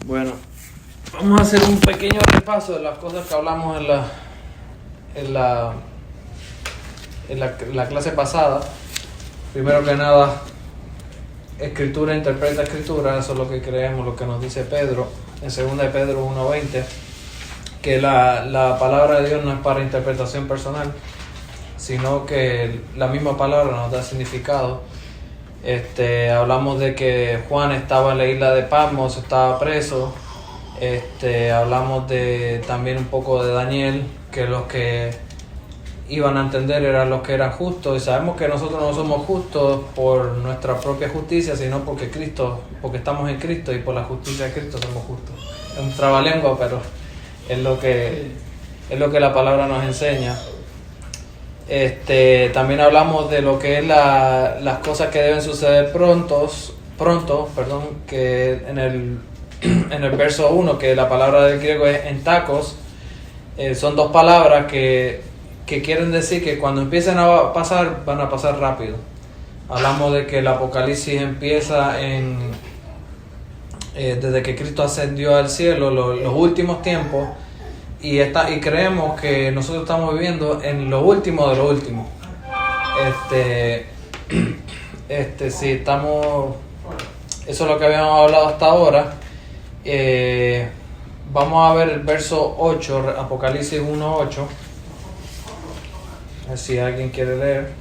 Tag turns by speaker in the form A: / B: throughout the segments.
A: Bueno, vamos a hacer un pequeño repaso de las cosas que hablamos en la clase pasada. Primero que nada, Escritura interpreta Escritura, eso es lo que creemos, lo que nos dice Pedro, en 2 de Pedro 1:20, que la palabra de Dios no es para interpretación personal, sino que la misma palabra nos da significado. Hablamos de que Juan estaba en la isla de Patmos, estaba preso. Hablamos de también un poco de Daniel, que los que iban a entender eran los que eran justos, y sabemos que nosotros no somos justos por nuestra propia justicia, sino porque estamos en Cristo, y por la justicia de Cristo somos justos. Es un trabalengua, pero es lo que la palabra nos enseña. También hablamos de lo que es las cosas que deben suceder pronto, que en el verso 1, que la palabra del griego es entakos. Son dos palabras que quieren decir que cuando empiecen a pasar, van a pasar rápido. Hablamos de que el Apocalipsis empieza desde que Cristo ascendió al cielo, los últimos tiempos, y creemos que nosotros estamos viviendo en lo último de lo último. Sí, eso es lo que habíamos hablado hasta ahora. Vamos a ver el verso 8, Apocalipsis 1:8. A ver si alguien quiere leer.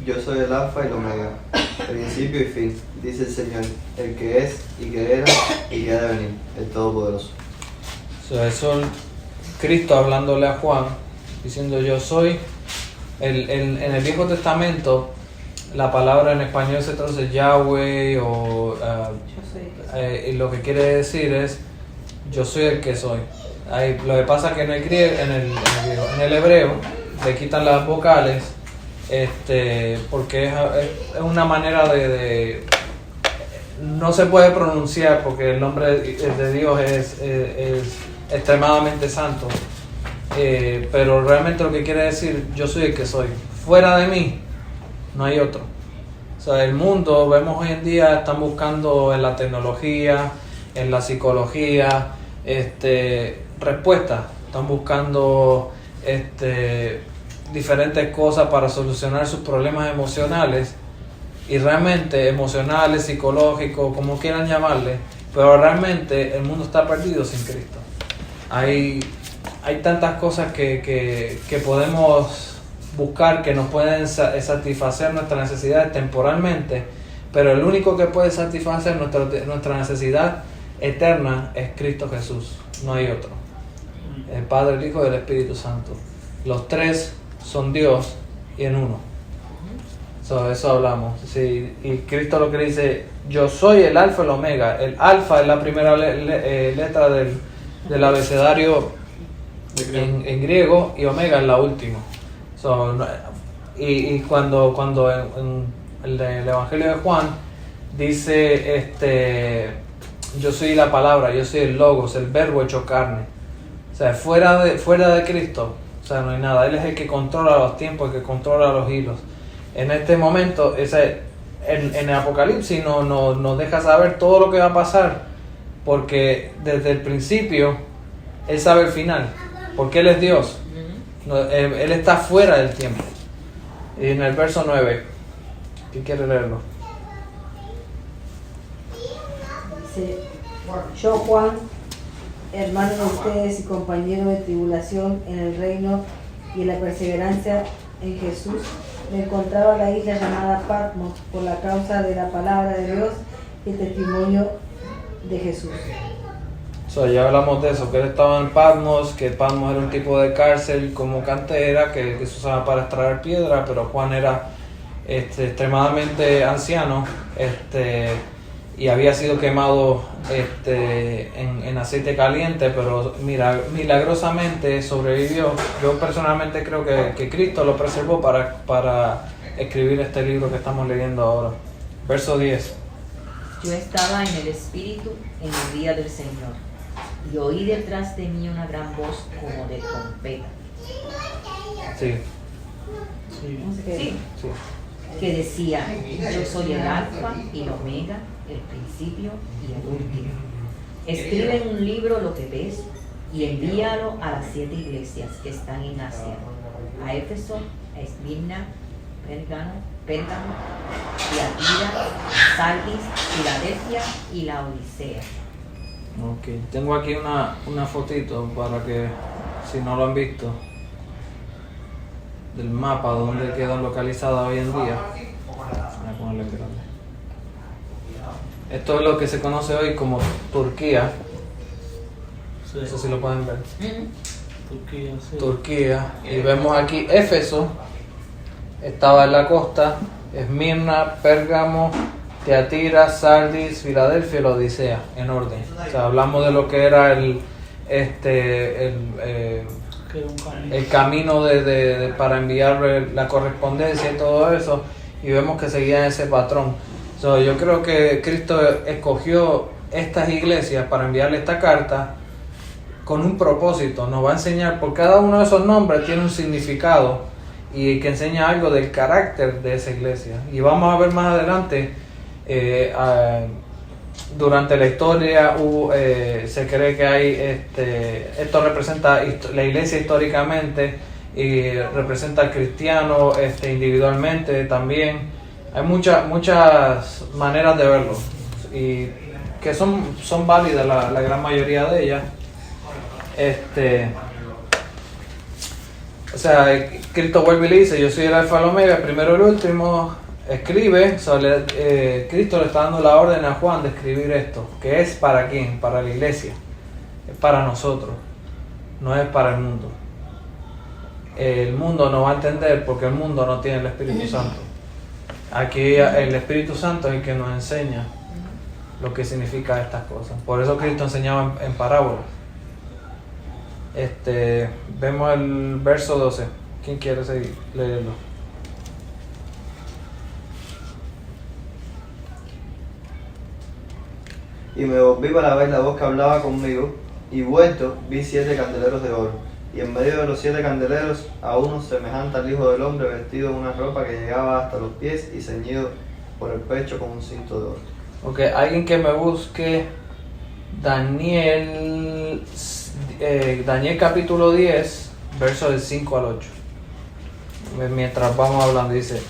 B: Yo soy el Alfa y el Omega, principio y fin, dice el Señor, el que es y que era y que ha de venir, el Todopoderoso.
A: Eso es Cristo hablándole a Juan, diciendo yo soy. En el Viejo Testamento la palabra en español se traduce Yahweh y lo que quiere decir es yo soy el que soy. Lo que pasa es que en el hebreo le quitan las vocales, porque es una manera de no se puede pronunciar, porque el nombre de Dios es extremadamente santo, pero realmente lo que quiere decir yo soy el que soy. Fuera de mí no hay otro. O sea, el mundo, vemos hoy en día, están buscando en la tecnología, en la psicología, respuestas. Están buscando diferentes cosas para solucionar sus problemas emocionales, y realmente emocionales, psicológicos, como quieran llamarle, pero realmente el mundo está perdido sin Cristo. Hay tantas cosas que podemos buscar que nos pueden satisfacer nuestras necesidades temporalmente, pero el único que puede satisfacer nuestra necesidad eterna es Cristo Jesús, no hay otro. El Padre, el Hijo y el Espíritu Santo. Los tres son Dios y en uno. Eso hablamos. Sí, y Cristo lo que dice, yo soy el Alfa y el Omega. El Alfa es la primera letra del abecedario en griego, y Omega es la última. Y cuando en el Evangelio de Juan dice, yo soy la palabra, yo soy el Logos, el verbo hecho carne. O sea, fuera de Cristo, o sea, no hay nada. Él es el que controla los tiempos, el que controla los hilos. En este momento, en el Apocalipsis nos deja saber todo lo que va a pasar, porque desde el principio Él sabe el final, porque Él es Dios. Él está fuera del tiempo. Y en el verso 9, ¿quién quiere leerlo?
C: Dice, yo Juan, hermano de ustedes y compañero de tribulación en el reino y en la perseverancia en Jesús, me encontraba en la isla llamada Patmos por la causa de la palabra de Dios y el testimonio de Jesús.
A: Ya hablamos de eso, que él estaba en Patmos, que Patmos era un tipo de cárcel como cantera que se usaba para extraer piedra, pero Juan era extremadamente anciano, y había sido quemado en aceite caliente, pero milagrosamente sobrevivió. Yo personalmente creo que Cristo lo preservó para escribir este libro que estamos leyendo ahora. Verso 10.
D: Yo estaba en el Espíritu en el día del Señor, y oí detrás de mí una gran voz como de trompeta.
A: Sí.
D: Sí. que decía: yo soy el alfa y el omega, el principio y el último. Escribe en un libro lo que ves y envíalo a las 7 iglesias que están en Asia: a Éfeso, a Esmirna, Pérgamo, Tiatira, Sardis, Filadelfia y la Odisea.
A: Ok, tengo aquí una fotito para que, si no lo han visto, del mapa donde quedan localizadas hoy en día. Voy a ponerle grande. Esto es lo que se conoce hoy como Turquía.
E: Sí.
A: Eso sí lo pueden ver.
E: Turquía, sí.
A: Turquía. Y vemos aquí Éfeso, estaba en la costa, Esmirna, Pérgamo, Tiatira, Sardis, Filadelfia y la Odisea, en orden. O sea, hablamos de lo que era el camino para enviar la correspondencia y todo eso, y vemos que seguían ese patrón. So, yo creo que Cristo escogió estas iglesias para enviarle esta carta con un propósito. Nos va a enseñar, por cada uno de esos nombres tiene un significado y que enseña algo del carácter de esa iglesia. Y vamos a ver más adelante, durante la historia se cree que hay, esto representa la iglesia históricamente y representa al cristiano individualmente también. Hay muchas maneras de verlo y que son válidas la gran mayoría de ellas. O sea, Cristo vuelve y le dice: yo soy el alfa y el omega, el primero y el último. Escribe, Cristo le está dando la orden a Juan de escribir esto, que es para quién, para la iglesia, es para nosotros, no es para el mundo. El mundo no va a entender porque el mundo no tiene el Espíritu Santo. Aquí el Espíritu Santo es el que nos enseña lo que significa estas cosas. Por eso Cristo enseñaba en parábolas. Vemos el verso 12. ¿Quién quiere seguir leerlo?
B: Y me volví para ver la voz que hablaba conmigo, y vuelto vi 7 candeleros de oro, y en medio de los 7 candeleros a uno semejante al Hijo del Hombre, vestido en una ropa que llegaba hasta los pies y ceñido por el pecho con un cinto de oro.
A: Ok, alguien que me busque Daniel capítulo 10, versos del 5 al 8. Mientras vamos hablando, dice,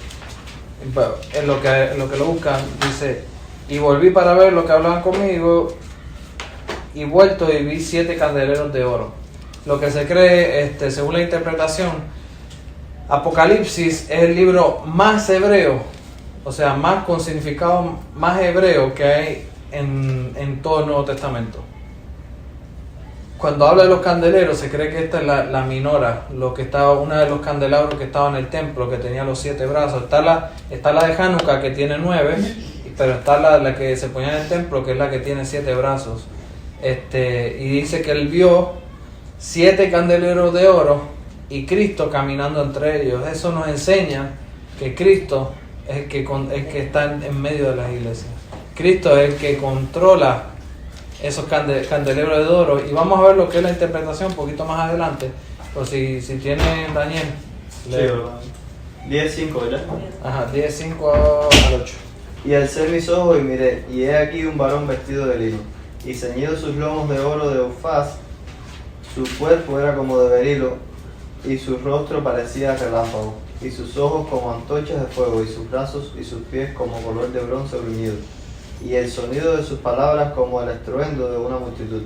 A: en lo que lo buscan, dice: y volví para ver lo que hablaban conmigo, y vuelto y vi 7 candeleros de oro. Lo que se cree, según la interpretación, Apocalipsis es el libro más hebreo, o sea, más con significado más hebreo que hay en todo el Nuevo Testamento. Cuando habla de los candeleros, se cree que esta es la minora, uno de los candelabros que estaba en el templo, que tenía los 7 brazos. Está la de Hanukkah, que tiene 9, pero está la que se ponía en el templo, que es la que tiene 7 brazos. Y dice que él vio 7 candeleros de oro y Cristo caminando entre ellos. Eso nos enseña que Cristo es el que está en medio de las iglesias. Cristo es el que controla esos candeleros de oro, y vamos a ver lo que es la interpretación un poquito más adelante. Pero si tienen, Daniel, léelo.
B: 10:5, ¿verdad?
A: Ajá, 10:5 al 8.
B: Y alcé mis ojos y miré, y he aquí un varón vestido de lino, y ceñido sus lomos de oro de Ufaz, su cuerpo era como de berilo, y su rostro parecía relámpago, y sus ojos como antorchas de fuego, y sus brazos y sus pies como color de bronce bruñido, y el sonido de sus palabras como el estruendo de una multitud.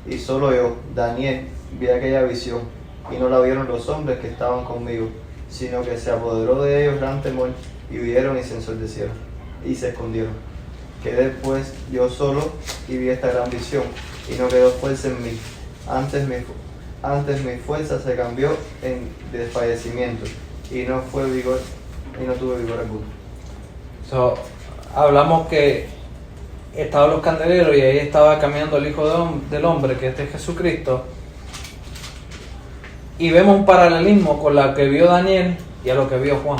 B: Y solo yo, Daniel, vi aquella visión, y no la vieron los hombres que estaban conmigo, sino que se apoderó de ellos gran temor, y huyeron y se ensordecieron, y se escondieron. Quedé pues yo solo, y vi esta gran visión, y no quedó fuerza en mí. Antes mi fuerza se cambió en desfallecimiento, y no tuve vigor alguno.
A: Hablamos que estaban los candeleros y ahí estaba caminando el Hijo del Hombre, que es Jesucristo, y vemos un paralelismo con lo que vio Daniel y a lo que vio Juan,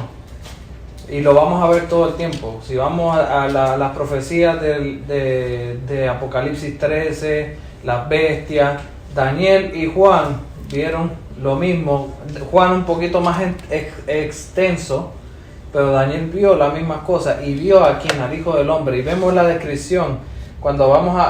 A: y lo vamos a ver todo el tiempo. Si vamos a las profecías de Apocalipsis 13, las bestias, Daniel y Juan vieron lo mismo. Juan un poquito más extenso, pero Daniel vio las mismas cosas y vio a quien, al Hijo del Hombre. Y vemos la descripción cuando vamos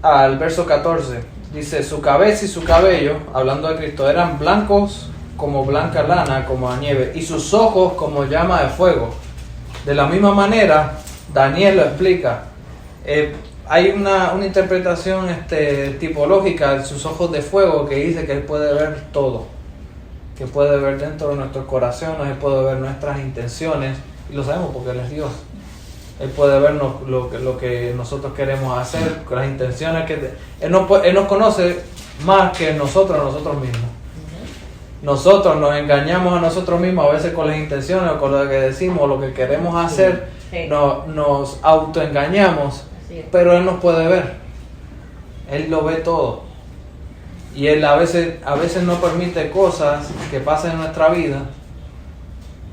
A: al verso 14. Dice, su cabeza y su cabello, hablando de Cristo, eran blancos como blanca lana, como la nieve, y sus ojos como llama de fuego. De la misma manera, Daniel lo explica. Hay una interpretación tipológica de sus ojos de fuego que dice que él puede ver todo, que puede ver dentro de nuestros corazones, él puede ver nuestras intenciones, y lo sabemos porque él es Dios. Él puede ver lo que nosotros queremos hacer, con las intenciones que él nos conoce más que nosotros mismos. Nosotros nos engañamos a nosotros mismos a veces con las intenciones o con lo que decimos, lo que queremos hacer,
D: Sí.
A: nos autoengañamos, pero Él nos puede ver. Él lo ve todo. Y Él a veces no permite cosas que pasen en nuestra vida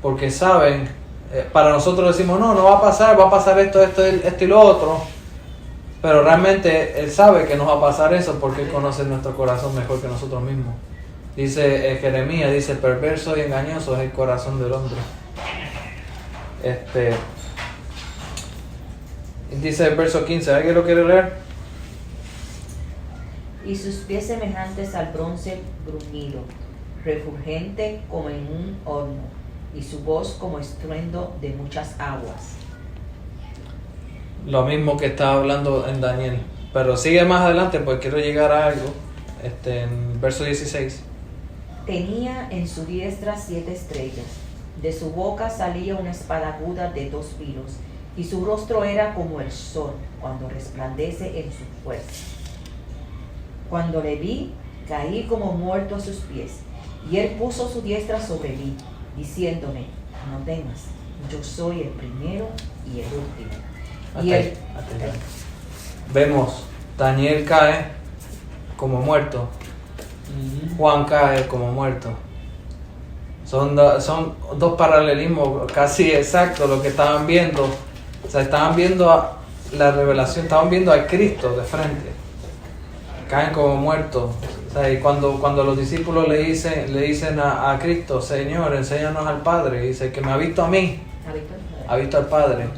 A: porque saben. Para nosotros decimos, no va a pasar esto y lo otro, pero realmente Él sabe que nos va a pasar eso porque Él conoce nuestro corazón mejor que nosotros mismos. Dice Jeremías, dice, perverso y engañoso es el corazón del hombre. Dice el verso 15, ¿alguien lo quiere leer?
D: Y sus pies semejantes al bronce bruñido, refulgente como en un horno, y su voz como estruendo de muchas aguas.
A: Lo mismo que estaba hablando en Daniel, pero sigue más adelante porque quiero llegar a algo, en verso 16.
D: Tenía en su diestra 7 estrellas, de su boca salía una espada aguda de 2 filos, y su rostro era como el sol cuando resplandece en su fuerza. Cuando le vi, caí como muerto a sus pies, y él puso su diestra sobre mí, diciéndome, no temas, yo soy el primero y el último. Y él,
A: Vemos, Daniel cae como muerto, Juan cae como muerto. Son dos paralelismos casi exactos lo que estaban viendo. O sea, estaban viendo la revelación, estaban viendo a Cristo de frente. Caen como muertos. O sea, y cuando los discípulos le dicen a Cristo, Señor, enséñanos al Padre, y dice, que me ha visto a mí, ha visto al Padre.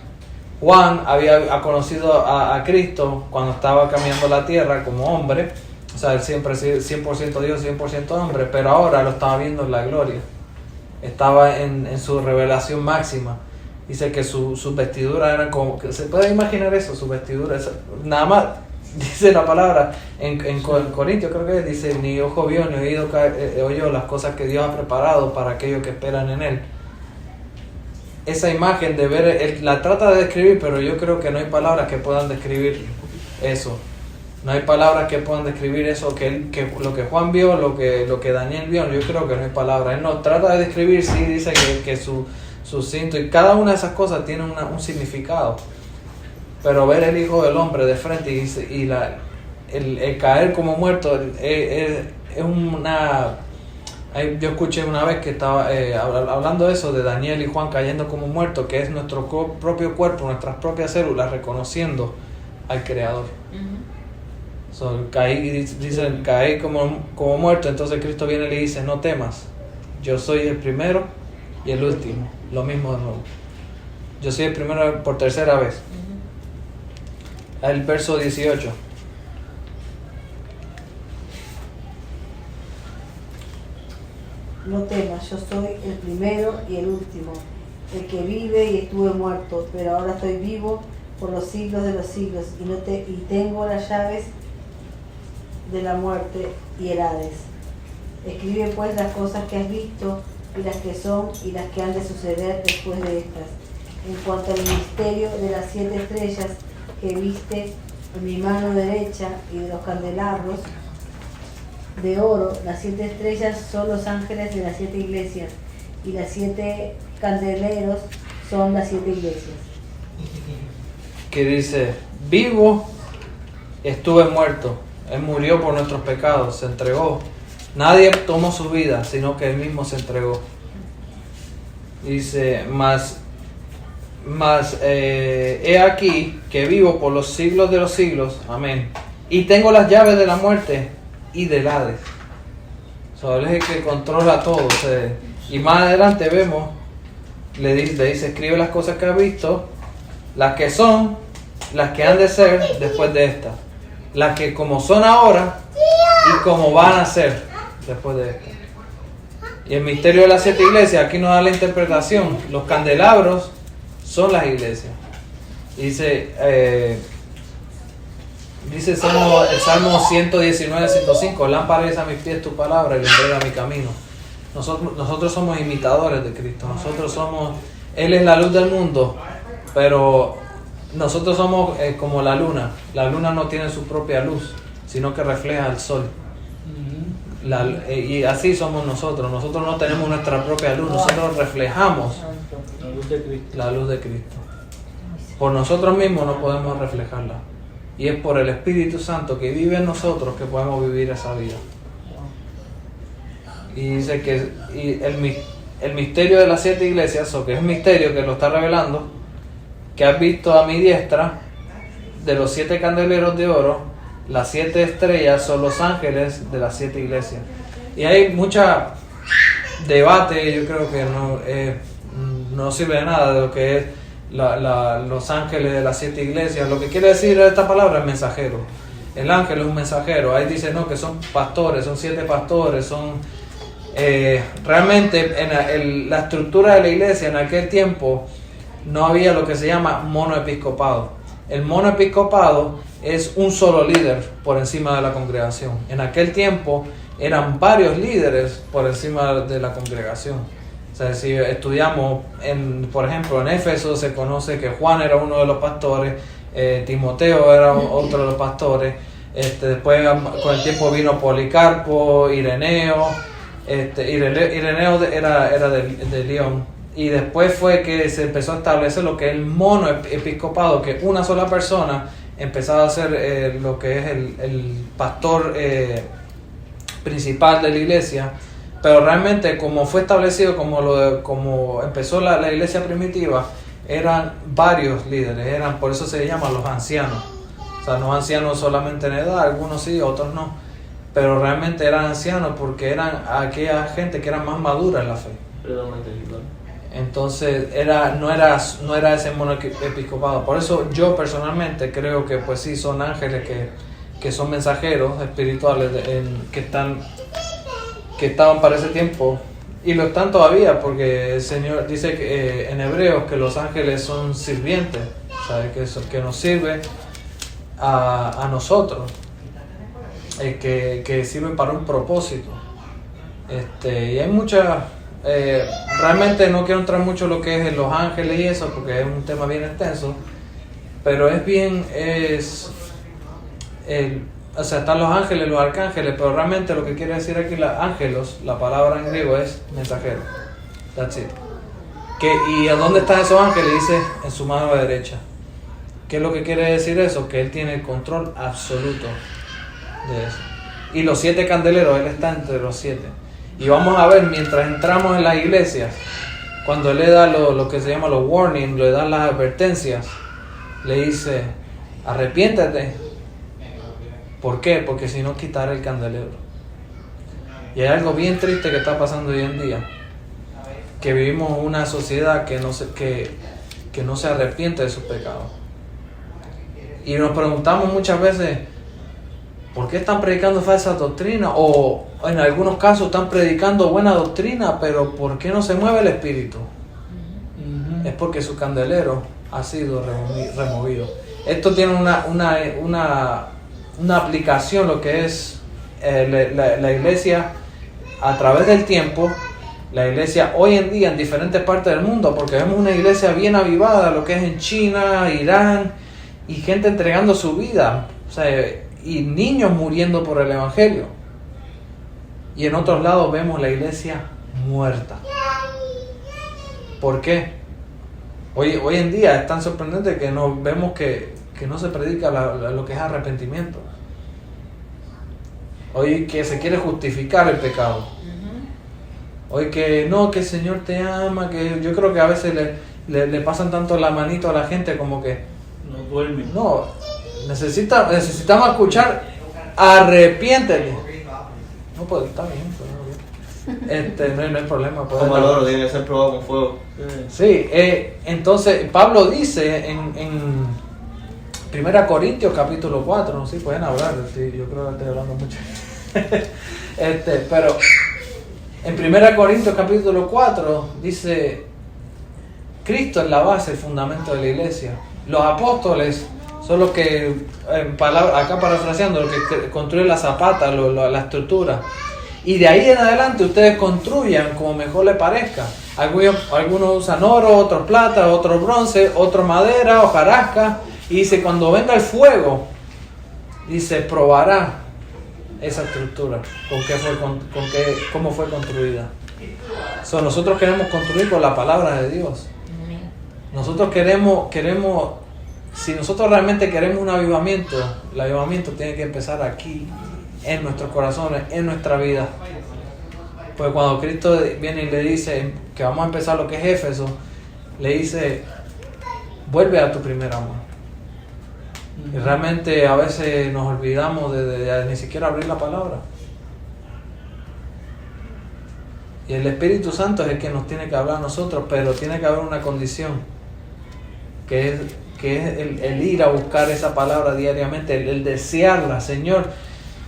A: Juan había conocido a Cristo cuando estaba caminando la tierra como hombre, o sea, él siempre 100% Dios, 100% hombre, pero ahora lo estaba viendo en la gloria. Estaba en su revelación máxima. Dice que sus vestiduras eran como, ¿se puede imaginar eso? Sus vestiduras, nada más. Dice la palabra en Corintios, creo que dice, ni ojo vio ni oído oyó las cosas que Dios ha preparado para aquellos que esperan en Él. Esa imagen de ver, él la trata de describir, pero yo creo que no hay palabras que puedan describir eso. No hay palabras que puedan describir eso, que lo que Juan vio, lo que Daniel vio, yo creo que no hay palabras. Él no trata de describir, sí dice que su cinto y cada una de esas cosas tiene un significado. Pero ver el Hijo del Hombre de frente y el caer como muerto es una... Yo escuché una vez que estaba hablando de eso, de Daniel y Juan cayendo como muertos, que es nuestro propio cuerpo, nuestras propias células reconociendo al Creador. Dicen, caí como muerto, entonces Cristo viene y le dice, no temas, yo soy el primero y el último. Lo mismo de nuevo. Yo soy el primero por tercera vez. El verso 18.
C: No temas, yo soy el primero y el último, el que vive y estuve muerto, pero ahora estoy vivo por los siglos de los siglos, y tengo las llaves de la muerte y el Hades. Escribe pues las cosas que has visto, y las que son, y las que han de suceder después de estas. En cuanto al misterio de las 7 estrellas que viste en mi mano derecha, y de los candelabros de oro, las 7 estrellas son los ángeles de las 7 iglesias, y las 7 candeleros son las 7 iglesias.
A: Que dice, vivo, estuve muerto. Él murió por nuestros pecados, se entregó. Nadie tomó su vida, sino que Él mismo se entregó. Dice, he aquí que vivo por los siglos de los siglos. Amén. Y tengo las llaves de la muerte y del Hades. Él es el que controla todo. Y más adelante vemos, le dice, escribe las cosas que has visto, las que son, las que han de ser después de esta, las que como son ahora y como van a ser después de esta. Y el misterio de las 7 iglesias, aquí nos da la interpretación. Los candelabros son las iglesias. Dice el Salmo 119, 105, lámpara es a mis pies tu palabra y lumbrera mi camino. Nosotros somos imitadores de Cristo. Él es la luz del mundo, pero nosotros somos como la luna. La luna no tiene su propia luz, sino que refleja el sol. Y así somos nosotros. Nosotros no tenemos nuestra propia luz, nosotros reflejamos
E: La luz de Cristo.
A: la luz de Cristo. Por nosotros mismos no podemos reflejarla. Y es por el Espíritu Santo que vive en nosotros que podemos vivir esa vida. Y dice que el misterio de las 7 iglesias, o que es un misterio que lo está revelando, que has visto a mi diestra, de los 7 candeleros de oro, las 7 estrellas son los ángeles de las 7 iglesias. Y hay mucha debate, yo creo que no sirve de nada de lo que es los ángeles de las 7 iglesias. Lo que quiere decir esta palabra es mensajero. El ángel es un mensajero. Ahí dice no, que son pastores, son 7 pastores, son realmente en la estructura de la iglesia en aquel tiempo no había lo que se llama monoepiscopado. El monoepiscopado es un solo líder por encima de la congregación. En aquel tiempo eran varios líderes por encima de la congregación. O sea, si estudiamos, por ejemplo, en Éfeso se conoce que Juan era uno de los pastores, Timoteo era otro de los pastores, después con el tiempo vino Policarpo, Ireneo, Ireneo era de León, y después fue que se empezó a establecer lo que es el monoepiscopado, que una sola persona empezaba a ser lo que es el pastor principal de la iglesia. Pero realmente como fue establecido, como empezó la iglesia primitiva, eran varios líderes, por eso se llaman los ancianos. O sea, no ancianos solamente en edad, algunos sí, otros no. Pero realmente eran ancianos porque eran aquella gente que era más madura en la fe. Entonces no era ese monoepiscopado. Por eso yo personalmente creo que pues sí son ángeles que son mensajeros espirituales que estaban para ese tiempo y lo están todavía, porque el Señor dice que, en Hebreos, que los ángeles son sirvientes, ¿sabes? Que nos sirve a nosotros, que sirven para un propósito. Y hay muchas, realmente no quiero entrar mucho en lo que es en los ángeles y eso, porque es un tema bien extenso, pero o sea, están los ángeles, los arcángeles, pero realmente lo que quiere decir aquí ángelos, la palabra en griego es mensajero. That's it. ¿Y a dónde están esos ángeles? Dice en su mano derecha. ¿Qué es lo que quiere decir eso? Que Él tiene el control absoluto de eso. Y los 7 candeleros, Él está entre los 7. Y vamos a ver, mientras entramos en las iglesias, cuando Él le da lo que se llama los warnings, le da las advertencias, le dice, arrepiéntate. ¿Por qué? Porque si no, quitaré el candelero. Y hay algo bien triste que está pasando hoy en día, que vivimos una sociedad que no se arrepiente de sus pecados. Y nos preguntamos muchas veces, ¿por qué están predicando falsa doctrina? O en algunos casos están predicando buena doctrina, pero ¿por qué no se mueve el espíritu? Es porque su candelero ha sido removido. Esto tiene una aplicación, lo que es la iglesia a través del tiempo, la iglesia hoy en día en diferentes partes del mundo, porque vemos una iglesia bien avivada, lo que es en China, Irán, y gente entregando su vida, o sea, y niños muriendo por el evangelio. Y en otros lados vemos la iglesia muerta. ¿Por qué? Hoy en día es tan sorprendente que vemos que no se predica lo que es arrepentimiento. Hoy que se quiere justificar el pecado. Hoy que no, que el Señor te ama, que yo creo que a veces le pasan tanto la manito a la gente como que
E: no duerme.
A: No, necesitamos escuchar, arrepiéntete. No puede, está bien, pero no bien. No hay problema.
B: Como el oro tiene que ser probado con fuego.
A: Sí, entonces Pablo dice en 1 Corintios capítulo 4, sí, pueden hablar, sí, yo creo que estoy hablando mucho. Pero en 1 Corintios capítulo 4 dice, Cristo es la base, el fundamento de la iglesia. Los apóstoles son los que, acá parafraseando, los que construyen la zapata, la estructura. Y de ahí en adelante ustedes construyan como mejor les parezca. Algunos usan oro, otros plata, otros bronce, otros madera, hojarasca. Y dice, cuando venga el fuego, dice, probará esa estructura, cómo fue construida. Nosotros queremos construir con la palabra de Dios. Nosotros queremos, si nosotros realmente queremos un avivamiento, el avivamiento tiene que empezar aquí, en nuestros corazones, en nuestra vida. Pues cuando Cristo viene y le dice que vamos a empezar lo que es Éfeso, le dice, vuelve a tu primer amor. Y realmente a veces nos olvidamos de ni siquiera abrir la palabra. Y el Espíritu Santo es el que nos tiene que hablar a nosotros, pero tiene que haber una condición, que es el ir a buscar esa palabra diariamente, el desearla. Señor,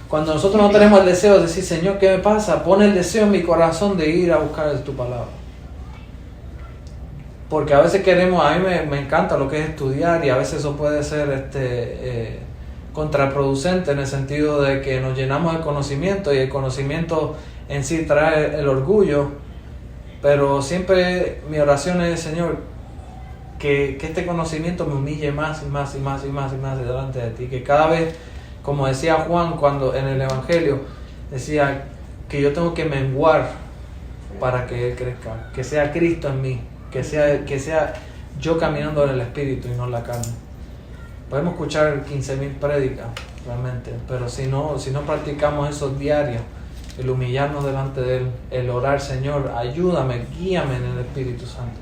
A: cuando nosotros no tenemos el deseo de decir, Señor, ¿qué me pasa? Pon el deseo en mi corazón de ir a buscar tu palabra. Porque a veces a mí me encanta lo que es estudiar, y a veces eso puede ser contraproducente en el sentido de que nos llenamos de conocimiento, y el conocimiento en sí trae el orgullo. Pero siempre mi oración es, Señor, que este conocimiento me humille más y más y más y más y más delante de ti, que cada vez, como decía Juan cuando en el Evangelio, decía que yo tengo que menguar para que Él crezca, que sea Cristo en mí, que sea yo caminando en el Espíritu y no en la carne. Podemos escuchar 15.000 prédicas realmente, pero si no practicamos eso diario, el humillarnos delante de Él, el orar, Señor, ayúdame, guíame en el Espíritu Santo.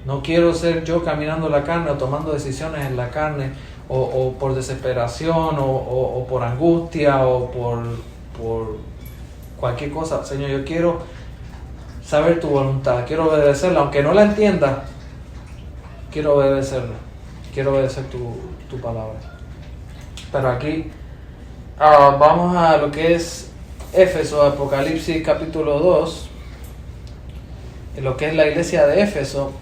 A: No quiero ser yo caminando en la carne o tomando decisiones en la carne, o por desesperación, o por angustia, o por cualquier cosa. Señor, yo quiero saber tu voluntad, quiero obedecerla, aunque no la entienda, quiero obedecerla, quiero obedecer tu palabra. Pero aquí vamos a lo que es Éfeso, Apocalipsis capítulo 2, en lo que es la iglesia de Éfeso.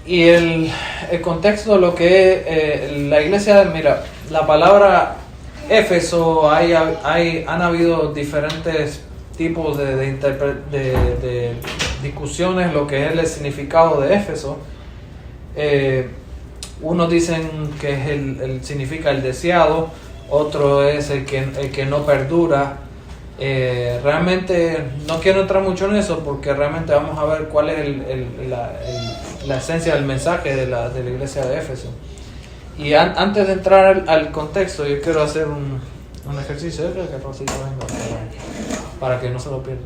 A: Y el contexto de lo que es la iglesia, mira, la palabra Éfeso, han habido diferentes tipos de discusiones lo que es el significado de Éfeso. Unos dicen que significa el deseado, otro es el que no perdura. Realmente no quiero entrar mucho en eso, porque realmente vamos a ver cuál es la esencia del mensaje de la iglesia de Éfeso. Y antes de entrar al contexto, yo quiero hacer un ejercicio. Yo creo que Rosita venga para que no se lo pierda.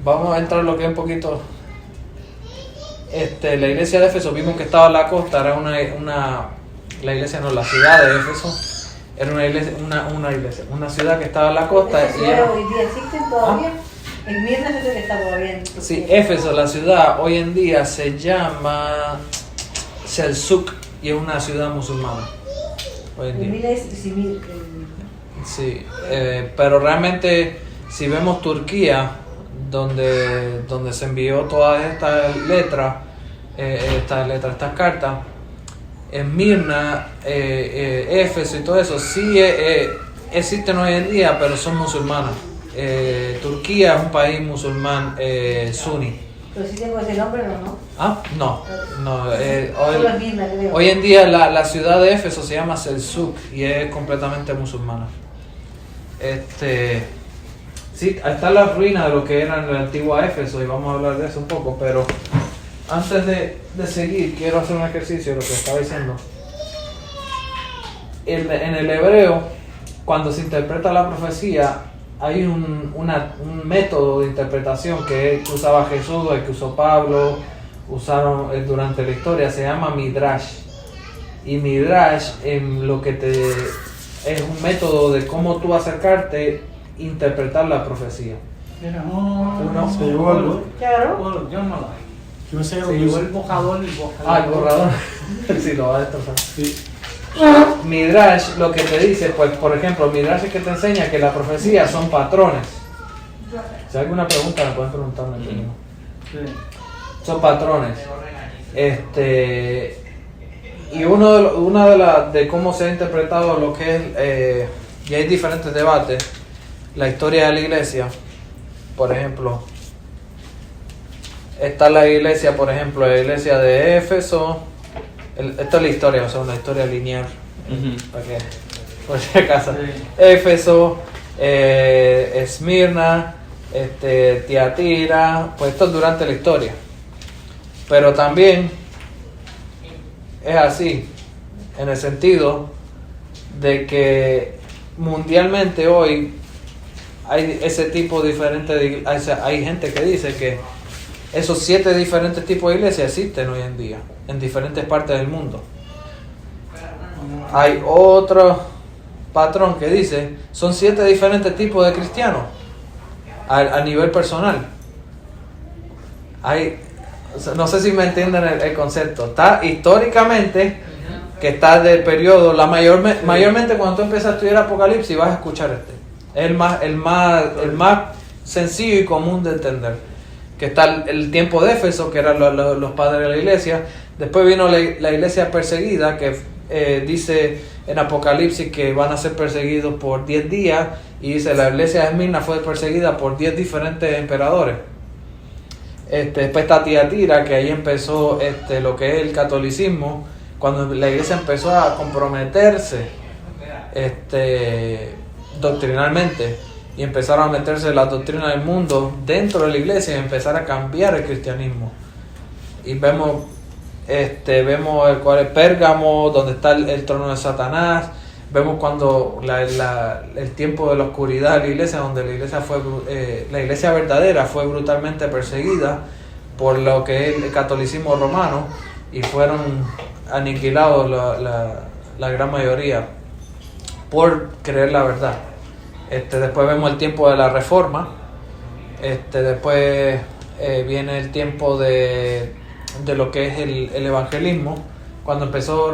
A: Vamos a entrar lo que es un poquito. La iglesia de Éfeso, vimos que estaba en la costa, era la iglesia no, la ciudad de Éfeso. Era una ciudad que estaba en la costa.
C: ¿Esa ciudad hoy día existen todavía? En Mirna yo creo que está todavía.
A: Sí, Éfeso, la ciudad, hoy en día se llama Selçuk, y es una ciudad musulmana. Hoy en día. Sí, pero realmente, si vemos Turquía, donde se envió todas estas letras, estas cartas, en Mirna, Éfeso y todo eso, sí existen hoy en día, pero son musulmanas. Turquía es un país musulmán suní.
C: Pero sí tengo ese nombre, ¿no?
A: Ah, no. Hoy en día la ciudad de Éfeso se llama Selçuk y es completamente musulmana. Sí, está la ruina de lo que era la antigua Éfeso, y vamos a hablar de eso un poco, pero antes de seguir, quiero hacer un ejercicio de lo que estaba diciendo. En el hebreo, cuando se interpreta la profecía, hay un método de interpretación que usaba Jesús, el que usó Pablo, usaron durante la historia, se llama Midrash. Y Midrash es un método de cómo tú acercarte interpretar la profecía.
E: Mira,
F: Se llevó algo.
C: Claro.
E: Llámala.
F: Yo me sé
E: Se llevó el borrador.
A: El borrador. Sí, lo va a destrozar.
F: Sí.
A: Midrash lo que te dice, pues por ejemplo, Midrash es que te enseña que las profecías son patrones. Si hay alguna pregunta me pueden preguntar.
E: Sí.
A: Son patrones. Y una de cómo se ha interpretado lo que es, y hay diferentes debates, la historia de la iglesia, por ejemplo, está la iglesia, por ejemplo, la iglesia de Éfeso, esto es la historia, o sea, una historia lineal, para que, por si acaso,
E: Sí.
A: Éfeso, Esmirna, Tiatira, pues esto es durante la historia, pero también es así, en el sentido de que mundialmente hoy hay ese tipo diferente de hay gente que dice que esos 7 diferentes tipos de iglesias existen hoy en día en diferentes partes del mundo. Hay otro patrón que dice son 7 diferentes tipos de cristianos a nivel personal. No sé si me entienden el concepto. Está históricamente, que está del periodo, mayormente cuando tú empiezas a estudiar Apocalipsis vas a escuchar Es el más sencillo y común de entender. Que está el tiempo de Éfeso, que eran los padres de la iglesia. Después vino la iglesia perseguida, que dice en Apocalipsis que van a ser perseguidos por 10 días. Y dice la iglesia de Esmirna fue perseguida por 10 diferentes emperadores. Después está Tiatira, que ahí empezó lo que es el catolicismo, cuando la iglesia empezó a comprometerse doctrinalmente y empezaron a meterse las doctrinas del mundo dentro de la iglesia y empezar a cambiar el cristianismo. Y vemos el cual es Pérgamo, donde está el trono de Satanás. Vemos cuando el tiempo de la oscuridad de la iglesia, donde la iglesia verdadera fue brutalmente perseguida por lo que es el catolicismo romano y fueron aniquilados la gran mayoría por creer la verdad. Después vemos el tiempo de la Reforma. Después viene el tiempo de lo que es el evangelismo. Cuando empezó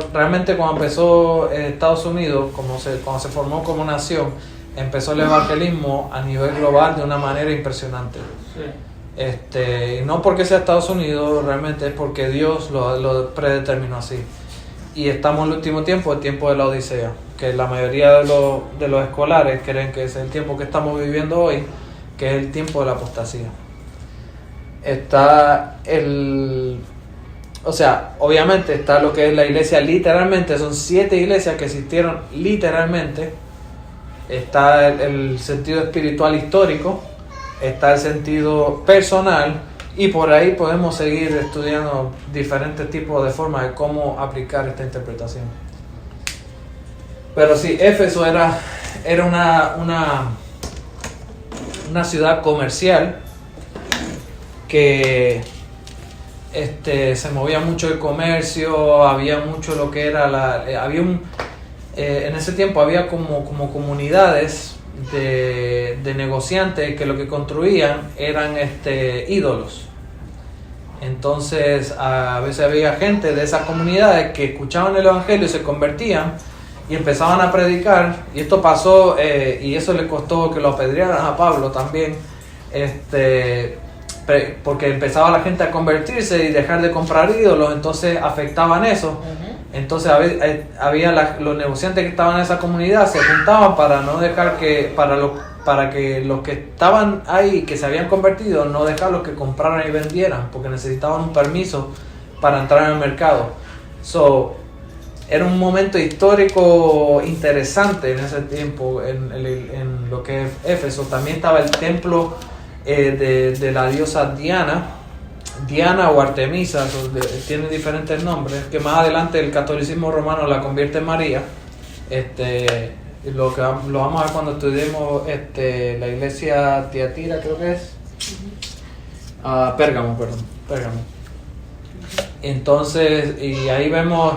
A: Estados Unidos, cuando se formó como nación, empezó el evangelismo a nivel global de una manera impresionante.
E: Sí.
A: Y no porque sea Estados Unidos, realmente es porque Dios lo predeterminó así. Y estamos en el último tiempo, el tiempo de la Odisea, que la mayoría de los escolares creen que es el tiempo que estamos viviendo hoy, que es el tiempo de la apostasía. Obviamente está lo que es la iglesia literalmente, son 7 iglesias que existieron literalmente. Está el sentido espiritual histórico, está el sentido personal, y por ahí podemos seguir estudiando diferentes tipos de formas de cómo aplicar esta interpretación. Pero sí, Éfeso era una ciudad comercial que se movía mucho el comercio, había mucho lo que era en ese tiempo había como comunidades de negociantes que lo que construían eran ídolos. Entonces a veces había gente de esas comunidades que escuchaban el evangelio y se convertían y empezaban a predicar, y esto pasó y eso le costó que lo apedrearan a Pablo también, porque empezaba la gente a convertirse y dejar de comprar ídolos, entonces afectaban eso. Entonces había los negociantes que estaban en esa comunidad se juntaban para no dejar para que los que estaban ahí, que se habían convertido, no dejarlos que compraran y vendieran, porque necesitaban un permiso para entrar en el mercado. Era un momento histórico interesante en ese tiempo en lo que es Éfeso. También estaba el templo de la diosa Diana o Artemisa, tiene diferentes nombres, que más adelante el catolicismo romano la convierte en María. Lo vamos a ver cuando estudiemos la iglesia Tiatira, creo que es Pérgamo. Entonces, y ahí vemos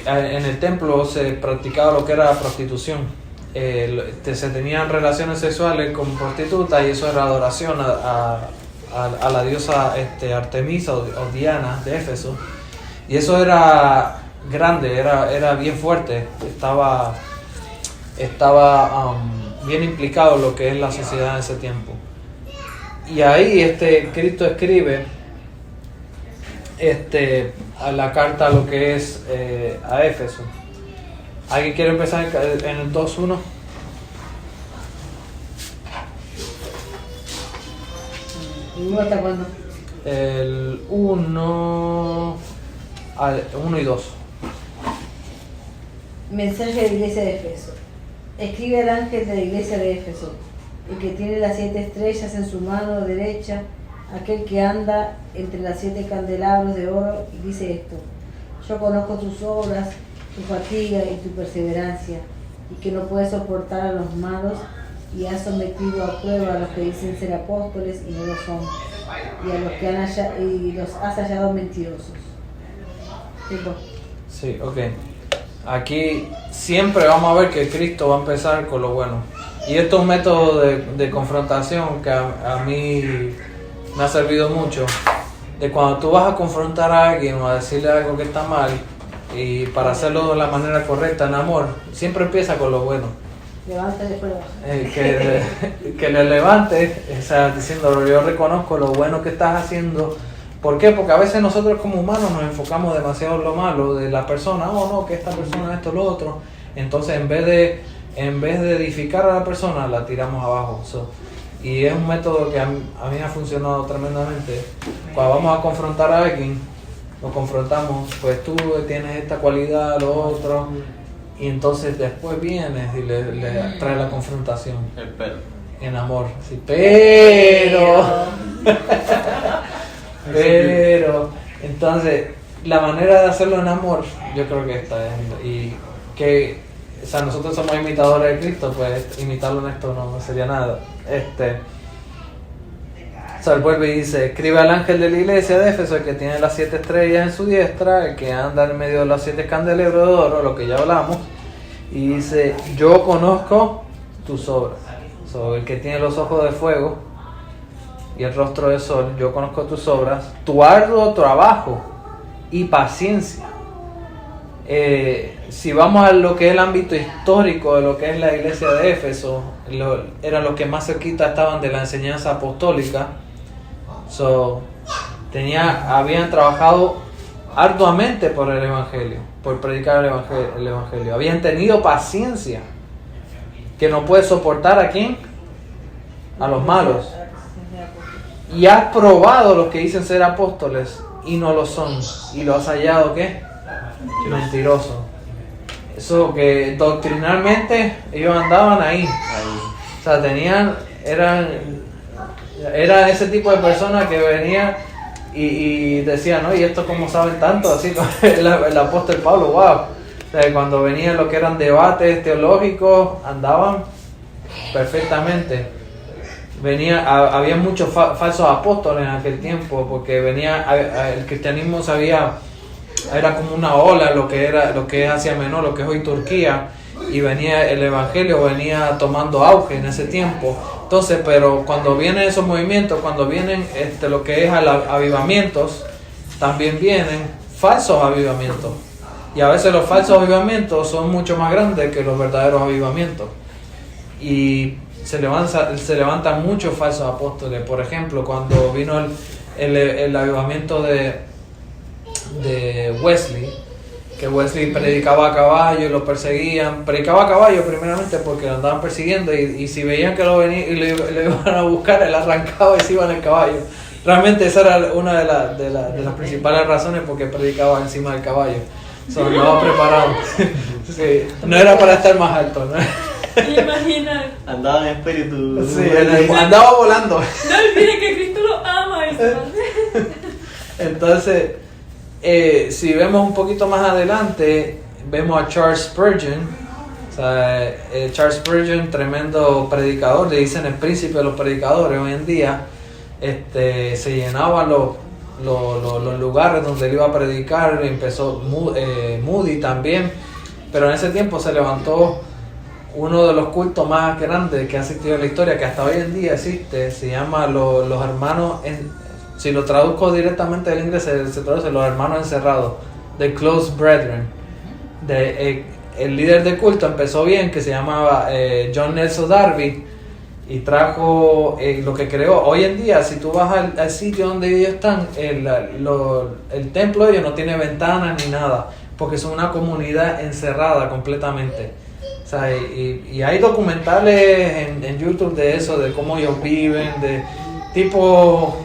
A: en el templo se practicaba lo que era prostitución. se tenían relaciones sexuales con prostitutas y eso era adoración a la diosa Artemisa o Diana de Éfeso. Y eso era grande, era bien fuerte, estaba bien implicado en lo que es la sociedad en ese tiempo. Y ahí Cristo escribe a la carta a lo que es a Éfeso. ¿Alguien quiere empezar en el 2.1?
C: ¿Y hasta cuándo?
A: El 1 y 2.
C: Mensaje de la iglesia de Éfeso. Escribe al ángel de la iglesia de Éfeso, el que tiene las 7 estrellas en su mano derecha, aquel que anda entre las 7 candelabros de oro, y dice esto: yo conozco tus obras, tu fatiga y tu perseverancia, y que no puedes soportar a los malos, y has sometido a prueba a los que dicen ser apóstoles y no lo son, y a los que los has hallado mentirosos. ¿Tipo?
A: Sí, ok. Aquí siempre vamos a ver que Cristo va a empezar con lo bueno. Y esto es un método de confrontación que a mí me ha servido mucho. De cuando tú vas a confrontar a alguien o a decirle algo que está mal, y para hacerlo de la manera correcta, en amor, siempre empieza con lo bueno.
C: Levanta y después baja.
A: Que le levante, o sea, diciendo, yo reconozco lo bueno que estás haciendo. ¿Por qué? Porque a veces nosotros como humanos nos enfocamos demasiado en lo malo de la persona. Oh, no, que esta persona esto, lo otro. Entonces, en vez de edificar a la persona, la tiramos abajo. Y es un método que a mí me ha funcionado tremendamente. Cuando vamos a confrontar a alguien, lo confrontamos, pues tú tienes esta cualidad, lo otro. Y entonces después vienes y le traes la confrontación.
B: El pelo.
A: En amor. Sí, pero entonces la manera de hacerlo en amor, yo creo que esta es, y que, o sea, nosotros somos imitadores de Cristo, pues imitarlo en esto no sería nada. O sea, él vuelve y dice: escribe al ángel de la iglesia de Éfeso, el que tiene las 7 estrellas en su diestra, el que anda en medio de los 7 candelabros de oro, lo que ya hablamos, y dice: yo conozco tus obras. El que tiene los ojos de fuego y el rostro de sol, yo conozco tus obras, tu arduo trabajo y paciencia. Si vamos a lo que es el ámbito histórico de lo que es la iglesia de Éfeso, eran los que más cerquita estaban de la enseñanza apostólica. Habían trabajado arduamente por el evangelio, por predicar el evangelio. Habían tenido paciencia, que no puede soportar ¿a quién? A los malos. Y has probado los que dicen ser apóstoles y no lo son, y lo has hallado ¿qué? Mentiroso. Eso que doctrinalmente ellos andaban ahí. O sea, eran ese tipo de personas que venían y decían, ¿no? Y esto como saben tanto, así como el apóstol Pablo, wow. O sea, cuando venían lo que eran debates teológicos, andaban perfectamente. Había muchos falsos apóstoles en aquel tiempo, porque el cristianismo era como una ola, lo que es Asia Menor, lo que es hoy Turquía, y el evangelio venía tomando auge en ese tiempo. Entonces, pero cuando vienen esos movimientos, cuando vienen lo que es avivamientos, también vienen falsos avivamientos, y a veces los falsos avivamientos son mucho más grandes que los verdaderos avivamientos, y se levantan muchos falsos apóstoles. Por ejemplo, cuando vino el avivamiento de Wesley, que Wesley predicaba a caballo y lo perseguían. Predicaba a caballo primeramente porque lo andaban persiguiendo, y si veían que lo venían y le iban a buscar, él arrancaba y se iba en el caballo. Realmente esa era una de las principales razones por qué predicaba encima del caballo. No preparado. Sí, no era para estar más alto, ¿no?
G: Imagina.
B: Andaba en espíritu.
A: Sí, andaba volando.
G: No olviden que Cristo lo ama.
A: Entonces, si vemos un poquito más adelante, vemos a Charles Spurgeon. O sea, Charles Spurgeon, tremendo predicador, le dicen el príncipe de los predicadores hoy en día. Se llenaban los lugares donde él iba a predicar. Empezó Moody también, pero en ese tiempo se levantó uno de los cultos más grandes que ha existido en la historia, que hasta hoy en día existe, se llama los hermanos, si lo traduzco directamente del inglés, se traduce los hermanos encerrados, The Close Brethren. El líder de culto empezó bien, que se llamaba John Nelson Darby, y trajo lo que creó. Hoy en día, si tú vas al sitio donde ellos están, el templo de ellos no tiene ventanas ni nada, porque son una comunidad encerrada completamente. O sea, y hay documentales en YouTube de eso, de cómo ellos viven, de tipo,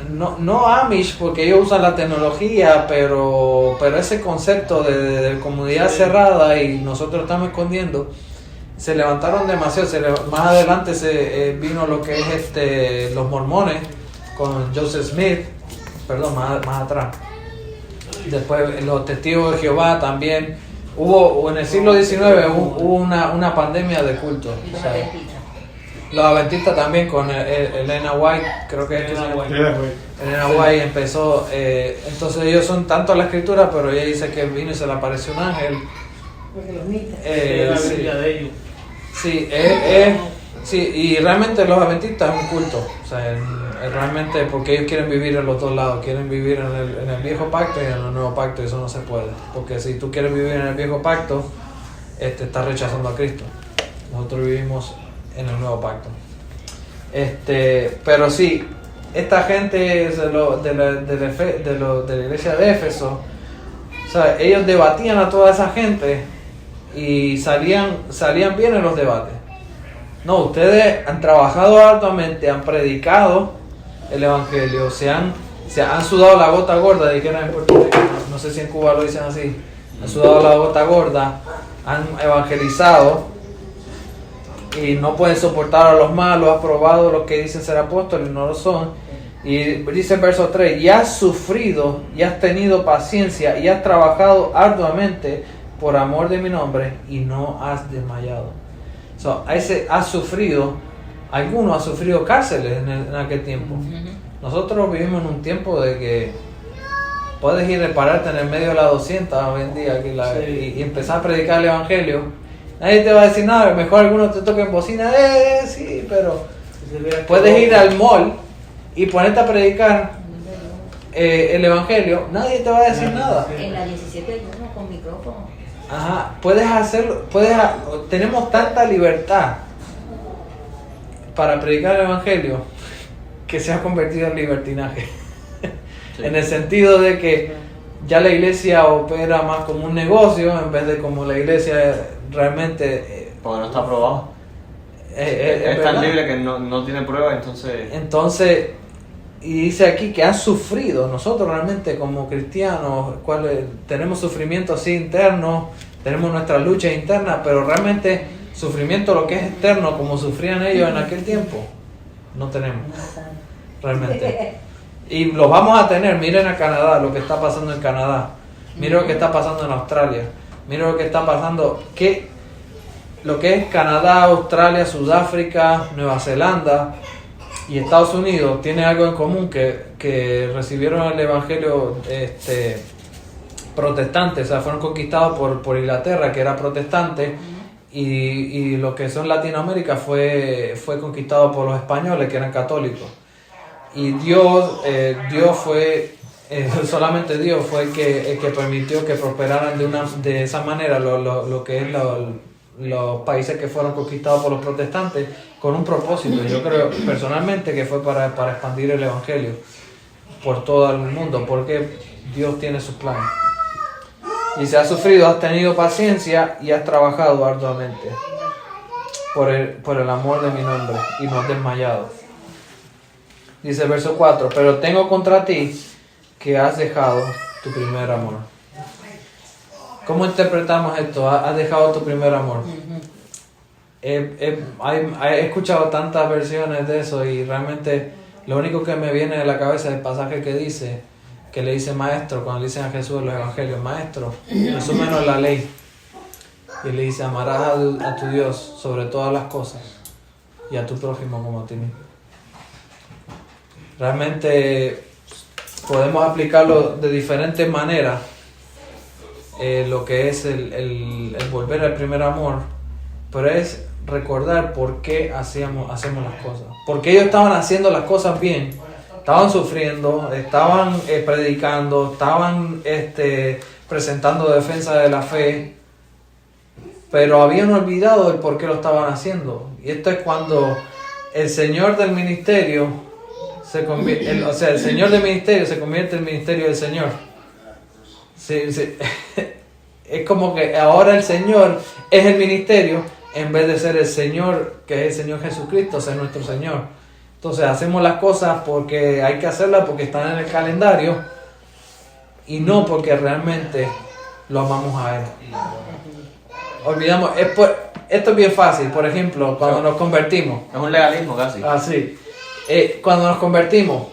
A: no Amish, porque ellos usan la tecnología, pero ese concepto de comunidad cerrada y nosotros estamos escondiendo, se levantaron demasiado. Más adelante vino lo que es los mormones con Joseph Smith, perdón, más atrás. Después los testigos de Jehová también. En el siglo XIX hubo una pandemia de culto.
D: Los
A: O sea,
D: adventistas.
A: los adventistas también con Elena White, creo que es que se llama. Elena White empezó, entonces ellos son tanto a la escritura, pero ella dice que vino y se le apareció un ángel.
C: Porque los mitas.
E: la
A: Sí.
E: Biblia de ellos.
A: Sí, sí, y realmente los adventistas es un culto, o sea, realmente porque ellos quieren vivir en los dos lados, quieren vivir en el viejo pacto y en el nuevo pacto, y eso no se puede, porque si tú quieres vivir en el viejo pacto, estás rechazando a Cristo. Nosotros vivimos en el nuevo pacto. Pero sí, esta gente de la iglesia de Éfeso, o sea, ellos debatían a toda esa gente y salían bien en los debates. No, ustedes han trabajado arduamente, han predicado el evangelio, se han sudado la gota gorda, dijeron en Puerto Rico, no sé si en Cuba lo dicen así, han sudado la gota gorda, han evangelizado y no pueden soportar a los malos, has probado lo que dicen ser apóstoles y no lo son. Y dice el verso 3, y has sufrido y has tenido paciencia y has trabajado arduamente por amor de mi nombre y no has desmayado. Has sufrido, algunos han sufrido cárceles en aquel tiempo. Nosotros vivimos en un tiempo de que puedes ir a pararte en el medio de la 200 hoy en día aquí y empezar a predicar el evangelio. Nadie te va a decir nada, mejor algunos te toquen bocina, sí, pero puedes ir al mall y ponerte a predicar el evangelio, nadie te va a decir nada.
D: En la 17 hay uno con micrófono.
A: Ajá, puedes hacerlo, tenemos tanta libertad para predicar el evangelio que se ha convertido en libertinaje. Sí. En el sentido de que ya la iglesia opera más como un negocio en vez de como la iglesia realmente.
B: Porque no está aprobado. Es tan libre que no tiene prueba, entonces.
A: Y dice aquí que han sufrido. Nosotros realmente como cristianos, tenemos sufrimiento así interno, tenemos nuestras luchas internas, pero realmente sufrimiento lo que es externo, como sufrían ellos en aquel tiempo, no tenemos. Realmente. Y lo vamos a tener. Miren a Canadá, lo que está pasando en Canadá. Miren lo que está pasando en Australia. Miren lo que está pasando. Lo que es Canadá, Australia, Sudáfrica, Nueva Zelanda y Estados Unidos tiene algo en común, que recibieron el evangelio protestante, o sea, fueron conquistados por Inglaterra, que era protestante, y lo que son Latinoamérica fue conquistado por los españoles, que eran católicos. Y Dios fue, solamente Dios fue el que permitió que prosperaran de esa manera lo que es los países que fueron conquistados por los protestantes, con un propósito. Yo creo personalmente que fue para expandir el evangelio por todo el mundo, porque Dios tiene sus planes. Y si has sufrido, has tenido paciencia y has trabajado arduamente por el amor de mi nombre y no has desmayado. Dice el verso 4, pero tengo contra ti que has dejado tu primer amor. ¿Cómo interpretamos esto? ¿Has dejado tu primer amor? He escuchado tantas versiones de eso y realmente lo único que me viene a la cabeza es el pasaje que le dice maestro, cuando le dicen a Jesús en los evangelios, maestro, resúmenos la ley. Y le dice, amarás a tu Dios sobre todas las cosas y a tu prójimo como a ti mismo. Realmente podemos aplicarlo de diferentes maneras. Lo que es el volver al primer amor, pero es recordar por qué hacemos las cosas. Porque ellos estaban haciendo las cosas bien, estaban sufriendo, estaban predicando, estaban presentando defensa de la fe, pero habían olvidado el por qué lo estaban haciendo. Y esto es cuando el Señor del ministerio se convierte, el Señor del ministerio se convierte en el ministerio del Señor. Sí. Es como que ahora el Señor es el ministerio en vez de ser el Señor, que es el Señor Jesucristo, ser nuestro Señor. Entonces hacemos las cosas porque hay que hacerlas, porque están en el calendario, y no porque realmente lo amamos a Él. Olvidamos, esto es bien fácil. Por ejemplo, cuando nos convertimos.
B: Es un legalismo casi.
A: Así. Cuando nos convertimos,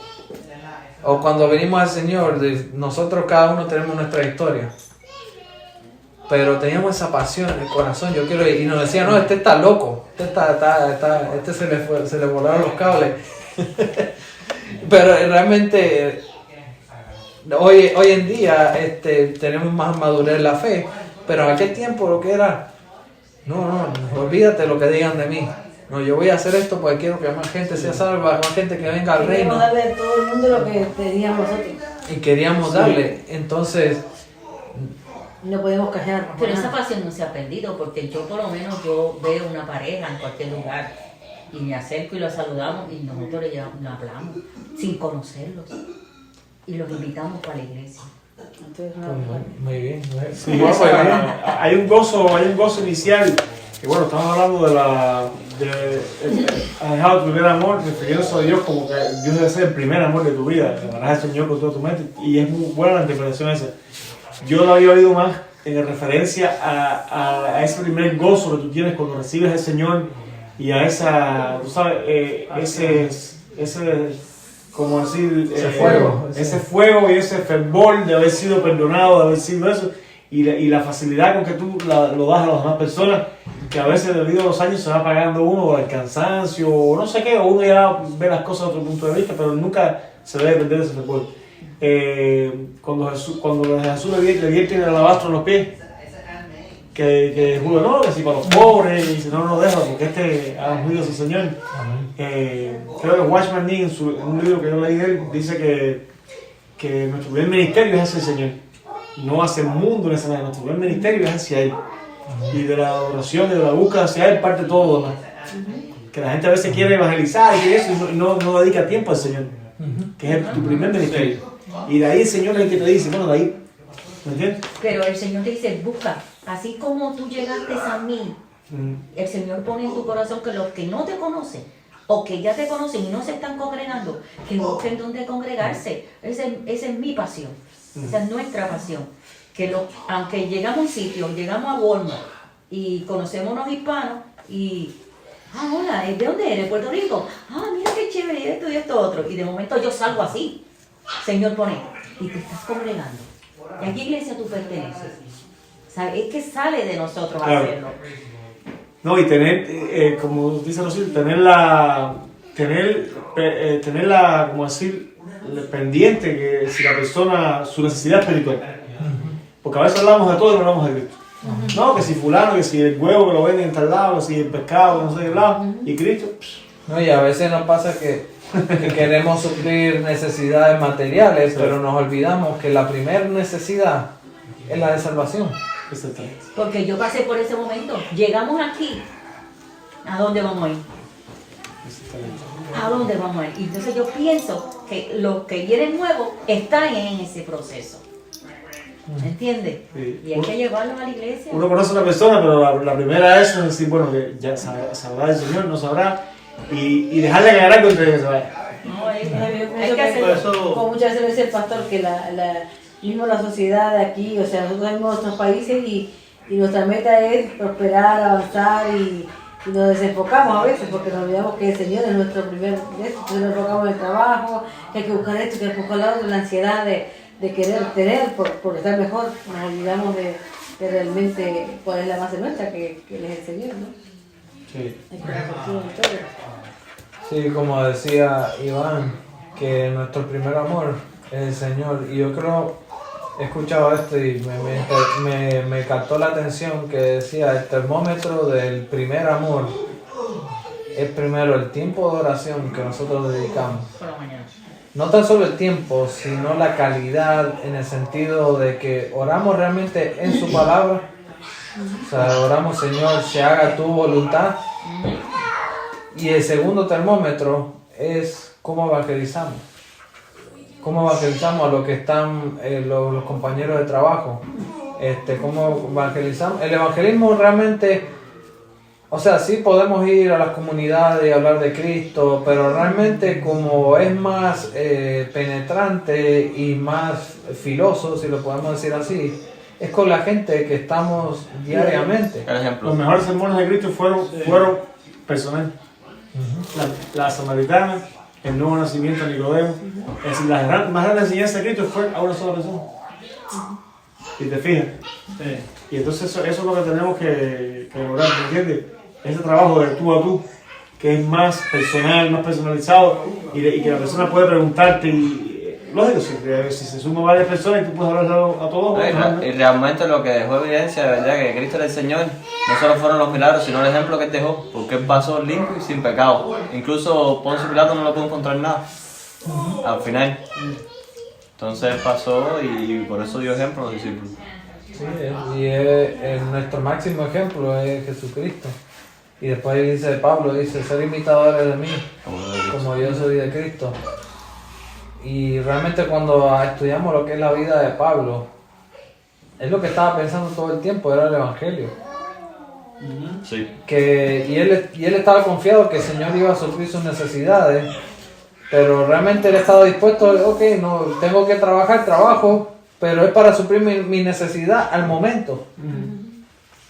A: o cuando venimos al Señor, nosotros cada uno tenemos nuestra historia. Pero teníamos esa pasión en el corazón, yo quiero ir. Y nos decían, no, este está loco, este se le volaron los cables. Pero realmente, hoy en día tenemos más madurez en la fe. Pero en aquel tiempo lo que era, no, olvídate lo que digan de mí. No, yo voy a hacer esto porque quiero que más gente sea salva, más gente que venga al reino.
C: Queríamos darle a todo el mundo lo que teníamos nosotros.
A: Y queríamos darle, entonces...
C: No podemos callarnos.
D: Pero esa pasión no se ha perdido, porque yo por lo menos veo una pareja en cualquier lugar y me acerco y los saludamos y nosotros le hablamos sin conocerlos y los invitamos para la iglesia.
C: Entonces,
A: Muy bien.
F: Sí, hay un gozo inicial. Que bueno, estamos hablando de has dejado tu primer amor, refiriéndose a Dios como que Dios debe ser el primer amor de tu vida. Te amarás al Señor con toda tu mente. Y es muy buena la interpretación esa. Yo lo había oído más en referencia a ese primer gozo que tú tienes cuando recibes al Señor y a esa, tú sabes, ese como decir, ese fuego y ese fervor de haber sido perdonado, de haber sido eso, y la facilidad con que tú lo das a las demás personas, que a veces debido a los años se va apagando uno por el cansancio o no sé qué, o uno ya ve las cosas desde otro punto de vista, pero nunca se debe perder ese fervor. Cuando Jesús le vierte el alabastro en los pies, que juro, no, que si para los pobres, y si no deja, porque ha ungido a su Señor. Creo que Watchman Nee, en un libro que yo leí de él, dice que nuestro primer ministerio es hacia el Señor, no hacia el mundo, nuestro primer ministerio es hacia Él. Y de la adoración y de la búsqueda hacia Él parte todo lo demás. Que la gente a veces quiere evangelizar y eso, y no dedica tiempo al Señor, que es tu primer ministerio. Y de ahí el Señor es el que te dice, bueno, de ahí, ¿me entiendes?
D: Pero el Señor te dice, busca, así como tú llegaste a mí, el Señor pone en tu corazón que los que no te conocen, o que ya te conocen y no se están congregando, que busquen donde congregarse. Esa es mi pasión, esa es nuestra pasión. Que aunque llegamos a un sitio, llegamos a Walmart y conocemos unos hispanos y... hola, ¿de dónde eres? ¿Puerto Rico? Mira qué chévere, esto y esto otro. Y de momento yo salgo así. Señor pone, y te estás congregando. ¿Y a qué iglesia tú perteneces? ¿Sabes? Es que sale de nosotros hacerlo.
F: No, y tener, como dice Rocío, tener como decir, pendiente que si la persona, su necesidad espiritual. Porque a veces hablamos de todo y no hablamos de Cristo. No, que si fulano, que si el huevo que lo venden en tal lado, que si el pescado, no sé de qué lado, y Cristo.
A: No, y a veces nos pasa que queremos suplir necesidades materiales, pero nos olvidamos que la primera necesidad es la de salvación.
F: Exactamente.
D: Porque yo pasé por ese momento. Llegamos aquí. ¿A dónde vamos a ir? ¿A dónde vamos a ir? Y entonces yo pienso que los que vienen nuevos están en ese proceso. ¿Entiendes?
F: Sí.
D: Y hay que llevarlos a la iglesia.
F: Uno conoce a una persona, pero la primera es decir, bueno, que ya sabrá el Señor, no sabrá, y dejarle ganar contra que se vaya.
D: No,
C: Hay
D: que hacerlo.
C: Como muchas veces dice el pastor, que la sociedad de aquí, o sea, nosotros tenemos nuestros países y nuestra meta es prosperar, avanzar y nos desenfocamos a veces porque nos olvidamos que el Señor es nuestro primer entonces nos enfocamos en el trabajo, que hay que buscar esto, que hay que buscar lo otro, la ansiedad de querer tener por estar mejor, nos olvidamos de realmente cuál es la base nuestra, que Él es el Señor, ¿no?
F: Sí.
C: Hay que reflexionar en todo.
A: Sí, como decía Iván, que nuestro primer amor es el Señor. Y yo creo he escuchado esto y me captó la atención que decía el termómetro del primer amor es primero el tiempo de oración que nosotros dedicamos.
D: Por la mañana.
A: No tan solo el tiempo, sino la calidad en el sentido de que oramos realmente en su palabra. O sea, oramos, Señor, se haga tu voluntad. Y el segundo termómetro es cómo evangelizamos. Cómo evangelizamos a los que están, los compañeros de trabajo. Cómo evangelizamos. El evangelismo realmente, o sea, sí podemos ir a las comunidades y hablar de Cristo, pero realmente como es más penetrante y más filoso, si lo podemos decir así, es con la gente que estamos diariamente.
H: Por ejemplo.
F: Los mejores sermones de Cristo fueron personales. La samaritana, el nuevo nacimiento de Nicodemo. Es decir, la más grande enseñanza de Cristo fue a una sola persona. ¿Y te fijas? Y entonces eso es lo que tenemos que lograr, ¿me entiendes? Ese trabajo de tú a tú, que es más personal, más personalizado, y que la persona puede preguntarte, y lógico, si se suman varias personas y tú puedes hablar a todos.
H: Y realmente lo que dejó evidencia de verdad que Cristo era el Señor, no solo fueron los milagros, sino el ejemplo que Él dejó, porque Él pasó limpio y sin pecado. Incluso Poncio Pilato no lo pudo encontrar nada al final. Entonces Él pasó y por eso dio ejemplo a los discípulos.
A: Sí, nuestro máximo ejemplo es Jesucristo. Y después dice Pablo, dice, ser imitadores de mí, como yo soy de Cristo. Y realmente cuando estudiamos lo que es la vida de Pablo, es lo que estaba pensando todo el tiempo, era el Evangelio.
H: Sí.
A: Y él estaba confiado que el Señor iba a suplir sus necesidades, pero realmente él estaba dispuesto, ok, no, tengo que trabajo, pero es para suplir mi necesidad al momento.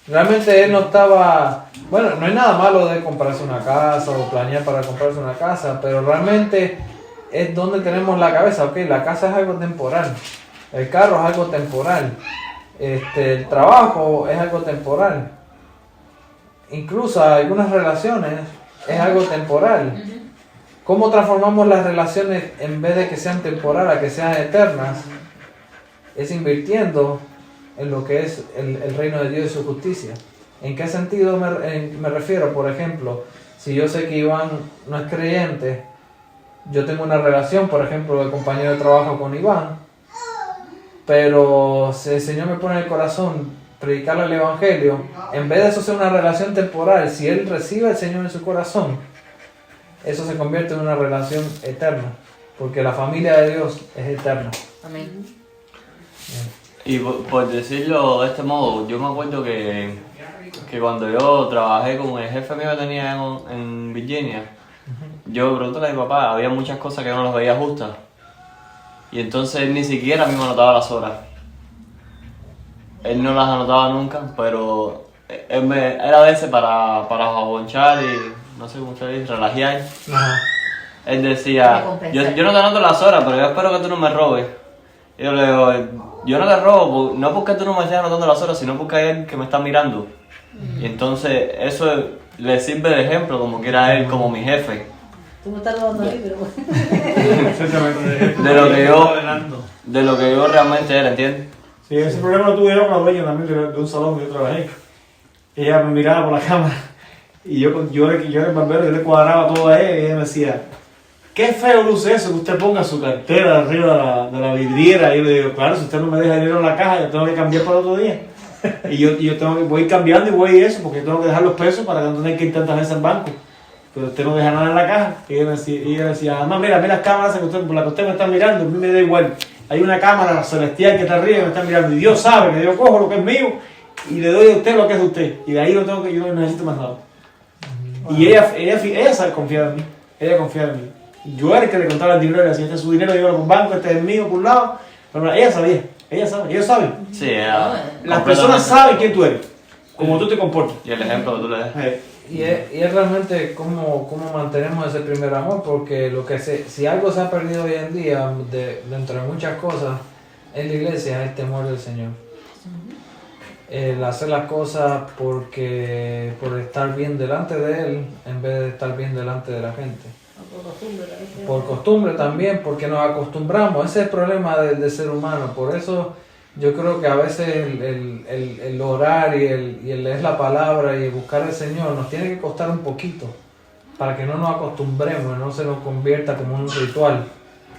A: Realmente él no estaba, bueno, no hay nada malo de comprarse una casa o planear para comprarse una casa, pero realmente es donde tenemos la cabeza, ok, la casa es algo temporal, el carro es algo temporal, el trabajo es algo temporal, incluso algunas relaciones es algo temporal. ¿Cómo transformamos las relaciones en vez de que sean temporales, a que sean eternas? Es invirtiendo en lo que es el reino de Dios y su justicia. ¿En qué sentido me refiero? Por ejemplo, si yo sé que Iván no es creyente, yo tengo una relación, por ejemplo, de compañero de trabajo con Iván, pero si el Señor me pone en el corazón predicarle el Evangelio, en vez de eso ser una relación temporal, si él recibe al Señor en su corazón, eso se convierte en una relación eterna, porque la familia de Dios es eterna.
D: Amén.
H: Y por decirlo de este modo, yo me acuerdo que cuando yo trabajé con el jefe mío que tenía en Virginia, yo pregunté a mi papá, había muchas cosas que yo no las veía justas. Y entonces él ni siquiera a mí me anotaba las horas. Él no las anotaba nunca, pero él era a veces para bonchar y no sé cómo se dice, relajar. Él decía, yo no te anoto las horas, pero yo espero que tú no me robes. Y yo le digo, yo no te robo, no porque tú no me estés anotando las horas, sino porque hay alguien que me está mirando. Y entonces eso le sirve de ejemplo, como que era él como mi jefe.
C: Tú me estás robando libros.
H: De lo que yo realmente era, ¿entiendes?
F: Sí, ese problema lo tuve yo con la dueña también de un salón que yo trabajé. Ella me miraba por la cámara y yo era el barbero, yo le cuadraba todo a ella y ella me decía, qué feo luce eso que usted ponga su cartera arriba de la vidriera. Y yo le digo, claro, si usted no me deja dinero en la caja, yo tengo que cambiar para otro día. Y yo voy cambiando y voy eso, porque tengo que dejar los pesos para que no tenga que ir tantas veces al banco. Pero usted no deja nada en la caja. Y ella decía, además, mira las cámaras por las que usted me está mirando, a mí me da igual. Hay una cámara celestial que está arriba y me está mirando. Y Dios sabe que yo cojo lo que es mío y le doy a usted lo que es de usted. Y de ahí yo no necesito más nada. Y ella sabe confiar en mí. Ella confía en mí. Yo era el que le contaba el dinero, le decía, este es su dinero, yo lo banco, este es mío por un lado. Pero ella sabía, ellos saben.
H: Sí,
F: las personas saben quién tú eres, cómo tú te comportas.
H: Y el ejemplo que tú le das.
A: Y es realmente cómo mantenemos ese primer amor, porque si algo se ha perdido hoy en día, dentro de muchas cosas, en la iglesia es el temor del Señor. El hacer las cosas por estar bien delante de Él, en vez de estar bien delante de la gente. Por costumbre también, porque nos acostumbramos. Ese es el problema del ser humano. Por eso yo creo que a veces el orar y el leer la palabra y buscar al Señor nos tiene que costar un poquito para que no nos acostumbremos y no se nos convierta como un ritual,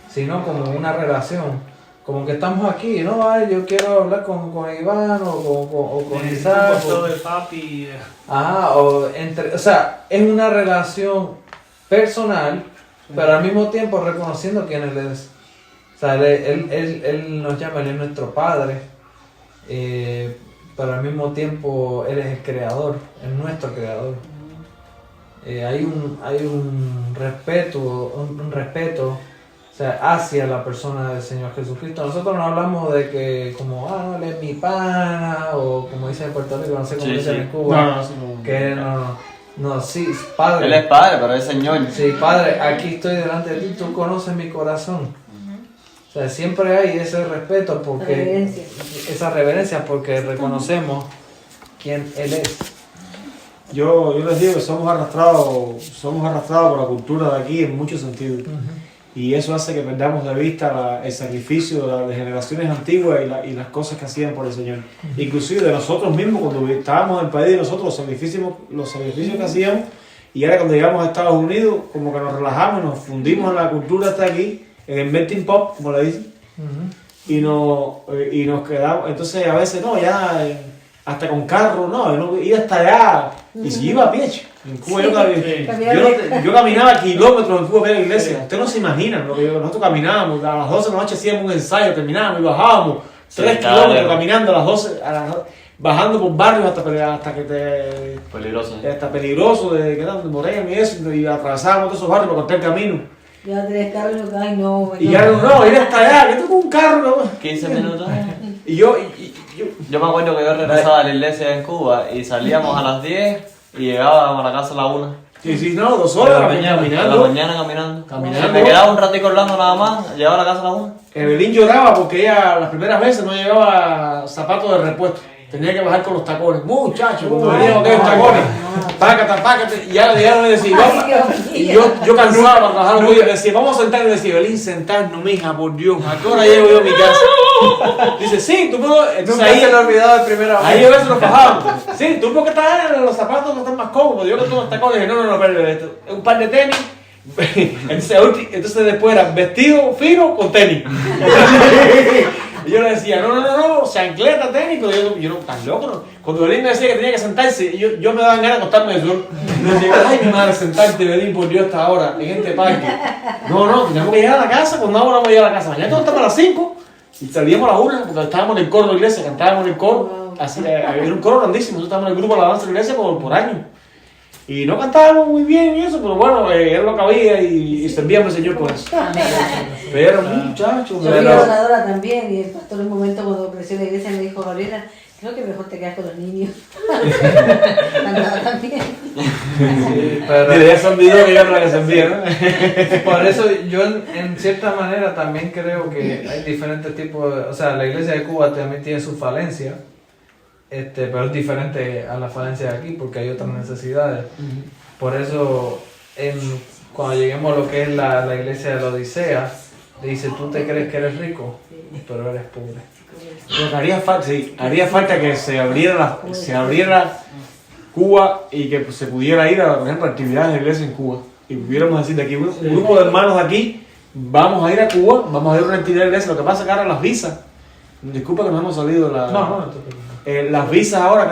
A: sino como una relación. Como que estamos aquí, ¿no? Ay, yo quiero hablar con Iván o con Isaac.
F: de papi.
A: Ajá, o sea, es una relación personal, pero al mismo tiempo reconociendo quién Él es. O sea, él nos llama, Él es nuestro Padre, pero al mismo tiempo Él es el Creador, es nuestro Creador. Hay un respeto, o sea, hacia la persona del Señor Jesucristo. Nosotros no hablamos de que como, no, Él es mi pana, o como dicen en Puerto Rico, no sé cómo dicen en Cuba, que no, sí, Padre.
H: Él es padre, pero es Señor.
A: Sí, Padre, aquí estoy delante de ti, tú conoces mi corazón. O sea, siempre hay ese respeto, porque esa reverencia, porque reconocemos quién Él es.
F: Yo les digo que somos arrastrados por la cultura de aquí en muchos sentidos. Y eso hace que perdamos de vista el sacrificio de las generaciones antiguas y las cosas que hacían por el Señor. Inclusive de nosotros mismos, cuando estábamos en el país de nosotros, los sacrificios que hacíamos, y ahora cuando llegamos a Estados Unidos, como que nos relajamos, nos fundimos en la cultura hasta aquí, en el melting pot, como le dicen, y nos quedamos. Entonces a veces, no, ya hasta con carro, no, ir hasta allá, y si yo iba a pie, chico. En Cuba yo caminaba kilómetros en Cuba para ir a la iglesia. Ustedes no se imaginan lo que nosotros caminábamos. A las 12 de la noche hacíamos un ensayo, terminábamos y bajábamos 3 kilómetros caminando a las 12, bajando por barrios hasta que te...
H: Peligroso.
F: Hasta peligroso, de Moreno y eso, y atravesábamos todos esos barrios para cortar el camino.
C: Ya 3 carros y no, ay no.
F: Y ya no, ir hasta allá, yo tengo un carro.
H: 15 minutos.
F: Y yo
H: me acuerdo que yo regresaba a la iglesia en Cuba y salíamos a las 10 y llegábamos a la casa a la 1.
F: Sí, no, 2 horas caminando.
H: A la mañana caminando. Me quedaba un ratico hablando nada más, llegaba a la casa a la 1.
F: Evelyn lloraba porque ella las primeras veces no llevaba zapatos de repuesto. Tenía que bajar con los tacones. Muchachos, cuando veníamos con los tacones, pácate, y ya me decía, y yo cansaba para trabajar muy bien. Decía, vamos a sentarnos, y decía, Evelyn, sentarnos, mija, por Dios, ¿a qué hora llego yo a mi casa? Dice, sí, tú puedo. Entonces ahí se lo olvidaba de primera vez. Ahí a veces nos bajábamos. Sí, tú porque estás en los zapatos que están más cómodos. Yo con todos los tacones, dije, no, pero un par de tenis. Entonces después era vestido fino con tenis. Y yo le decía, no, chancleta, tenis, pero yo no, tan loco, ¿no? Cuando Belín me decía que tenía que sentarse, yo me daban ganas de acostarme de sol. Y le decía, ay, mi madre, sentarte, Belín, por Dios, hasta ahora, en este parque. No, tenemos que llegar a la casa, cuando ahora vamos a llegar a la casa. Mañana estamos a las 5 y salíamos a las 1, porque estábamos en el coro de la iglesia, cantábamos en el coro. Así, había un coro grandísimo, nosotros estábamos en el grupo de alabanza de la iglesia por años. Y no cantábamos muy bien y eso, pero bueno, era lo que había y servíamos al Señor con eso. Pero muchachos,
C: yo fui oradora también y el pastor en un momento cuando creció la iglesia me dijo, Gabriela, creo que mejor te quedas con los niños. Cantaba también.
A: Sí, pero
F: ya se olvidó que ya no la que se envía, ¿no?
A: por eso yo en cierta manera también creo que hay diferentes tipos o sea, la iglesia de Cuba también tiene sus falencias. Pero es diferente a la falencia de aquí porque hay otras necesidades. Por eso, cuando lleguemos a lo que es la iglesia de la Odisea, dice: tú te crees que eres rico, pero eres pobre.
F: Lo que haría falta que se abriera Cuba y que se pudiera ir a, por ejemplo, actividades de la iglesia en Cuba. Y pudiéramos decir de aquí, un grupo de hermanos de aquí, vamos a ir a Cuba, vamos a ir a una actividad de la iglesia. Lo que pasa es que ahora las visas, disculpa que nos hemos salido las visas ahora,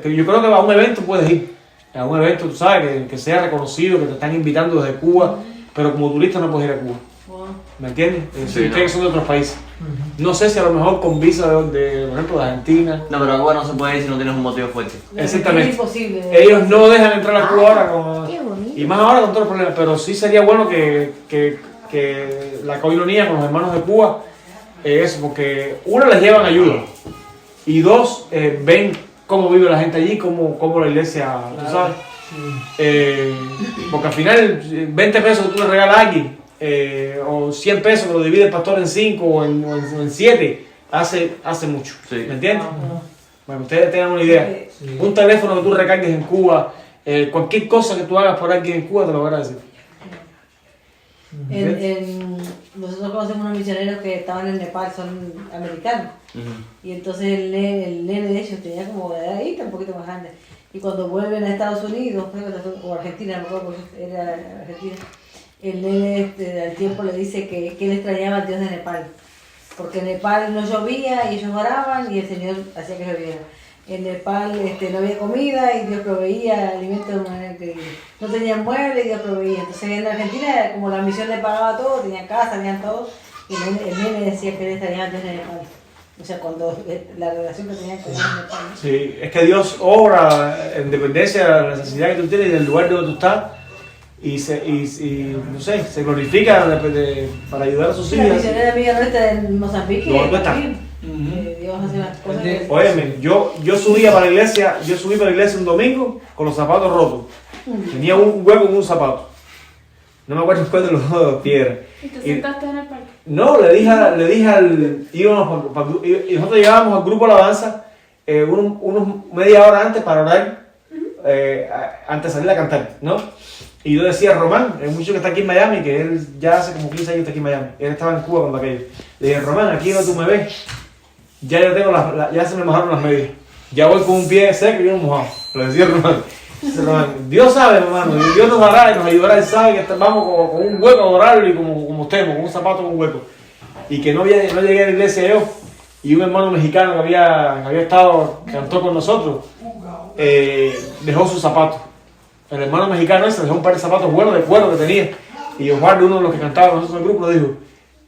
F: que yo creo que a un evento puedes ir. A un evento, tú sabes, que sea reconocido, que te están invitando desde Cuba, pero como turista no puedes ir a Cuba. ¿Me entiendes?
H: Sí,
F: ustedes que son de otros países. No sé si a lo mejor con visa por ejemplo, de Argentina.
H: No, pero a Cuba no se puede ir si no tienes un motivo fuerte.
F: Exactamente.
C: Es imposible.
F: Ellos no dejan entrar a Cuba ahora, y más ahora con todos los problemas, pero sí sería bueno que la coinonía con los hermanos de Cuba, eso, porque uno, les llevan ayuda, y dos, ven cómo vive la gente allí, cómo la iglesia, tú sabes. Porque al final 20 pesos que tú le regalas a alguien, o 100 pesos que lo divide el pastor en 5 o en 7, hace mucho. Sí. ¿Me entiendes? Bueno, ustedes tengan una idea. Un teléfono que tú recargues en Cuba, cualquier cosa que tú hagas por alguien en Cuba te lo van a decir.
C: nosotros conocemos unos misioneros que estaban en Nepal, son americanos. Y entonces el nene de ellos tenía como de ahí, un poquito más grande. Y cuando vuelven a Estados Unidos, o Argentina, no me acuerdo porque era Argentina, el nene al tiempo le dice que él extrañaba al Dios de Nepal. Porque en Nepal no llovía y ellos oraban y el Señor hacía que lloviera. En Nepal no había comida y Dios proveía alimentos de manera increíble. No tenían muebles y Dios proveía. Entonces en Argentina, como la misión le pagaba todo, tenían casa, tenían todo, y el nene decía que él extrañaba al Dios de Nepal. O sea, cuando la relación que tenían con Nepal.
F: Sí, es que Dios obra en dependencia de la necesidad que tú tienes y del lugar donde tú estás. Y no sé, se glorifica para ayudar a sus hijos.
C: La misionera amiga nuestra en Mozambique.
F: ¿Dónde está?
C: Dios hace las cosas.
F: Óyeme, yo subí para la iglesia un domingo con los zapatos rotos. Tenía un hueco en un zapato. No me acuerdo cuál de los dos piedras.
G: ¿Y te sentaste en el parque?
F: No, le dije al. Y nosotros llegábamos al grupo Alabanza unos media hora antes para orar, antes de salir a cantar, ¿no? Y yo decía a Román, el muchacho que está aquí en Miami, que él ya hace como 15 años está aquí en Miami, él estaba en Cuba cuando aquello. Le dije, Román, aquí donde tú me ves, ya yo tengo ya se me mojaron las medias. Ya voy con un pie seco y uno mojado. Le decía a Román. Dice Román, Dios sabe, hermano, Dios nos hará y nos ayudará, Él sabe que vamos con un hueco a adorarlo y como estemos, con un zapato con un hueco. Y que no llegué a la iglesia yo, y un hermano mexicano que había estado, cantó con nosotros, dejó sus zapatos. El hermano mexicano ese dejó un par de zapatos buenos de cuero que tenía. Y Osvaldo, uno de los que cantaba con nosotros en el grupo, le dijo,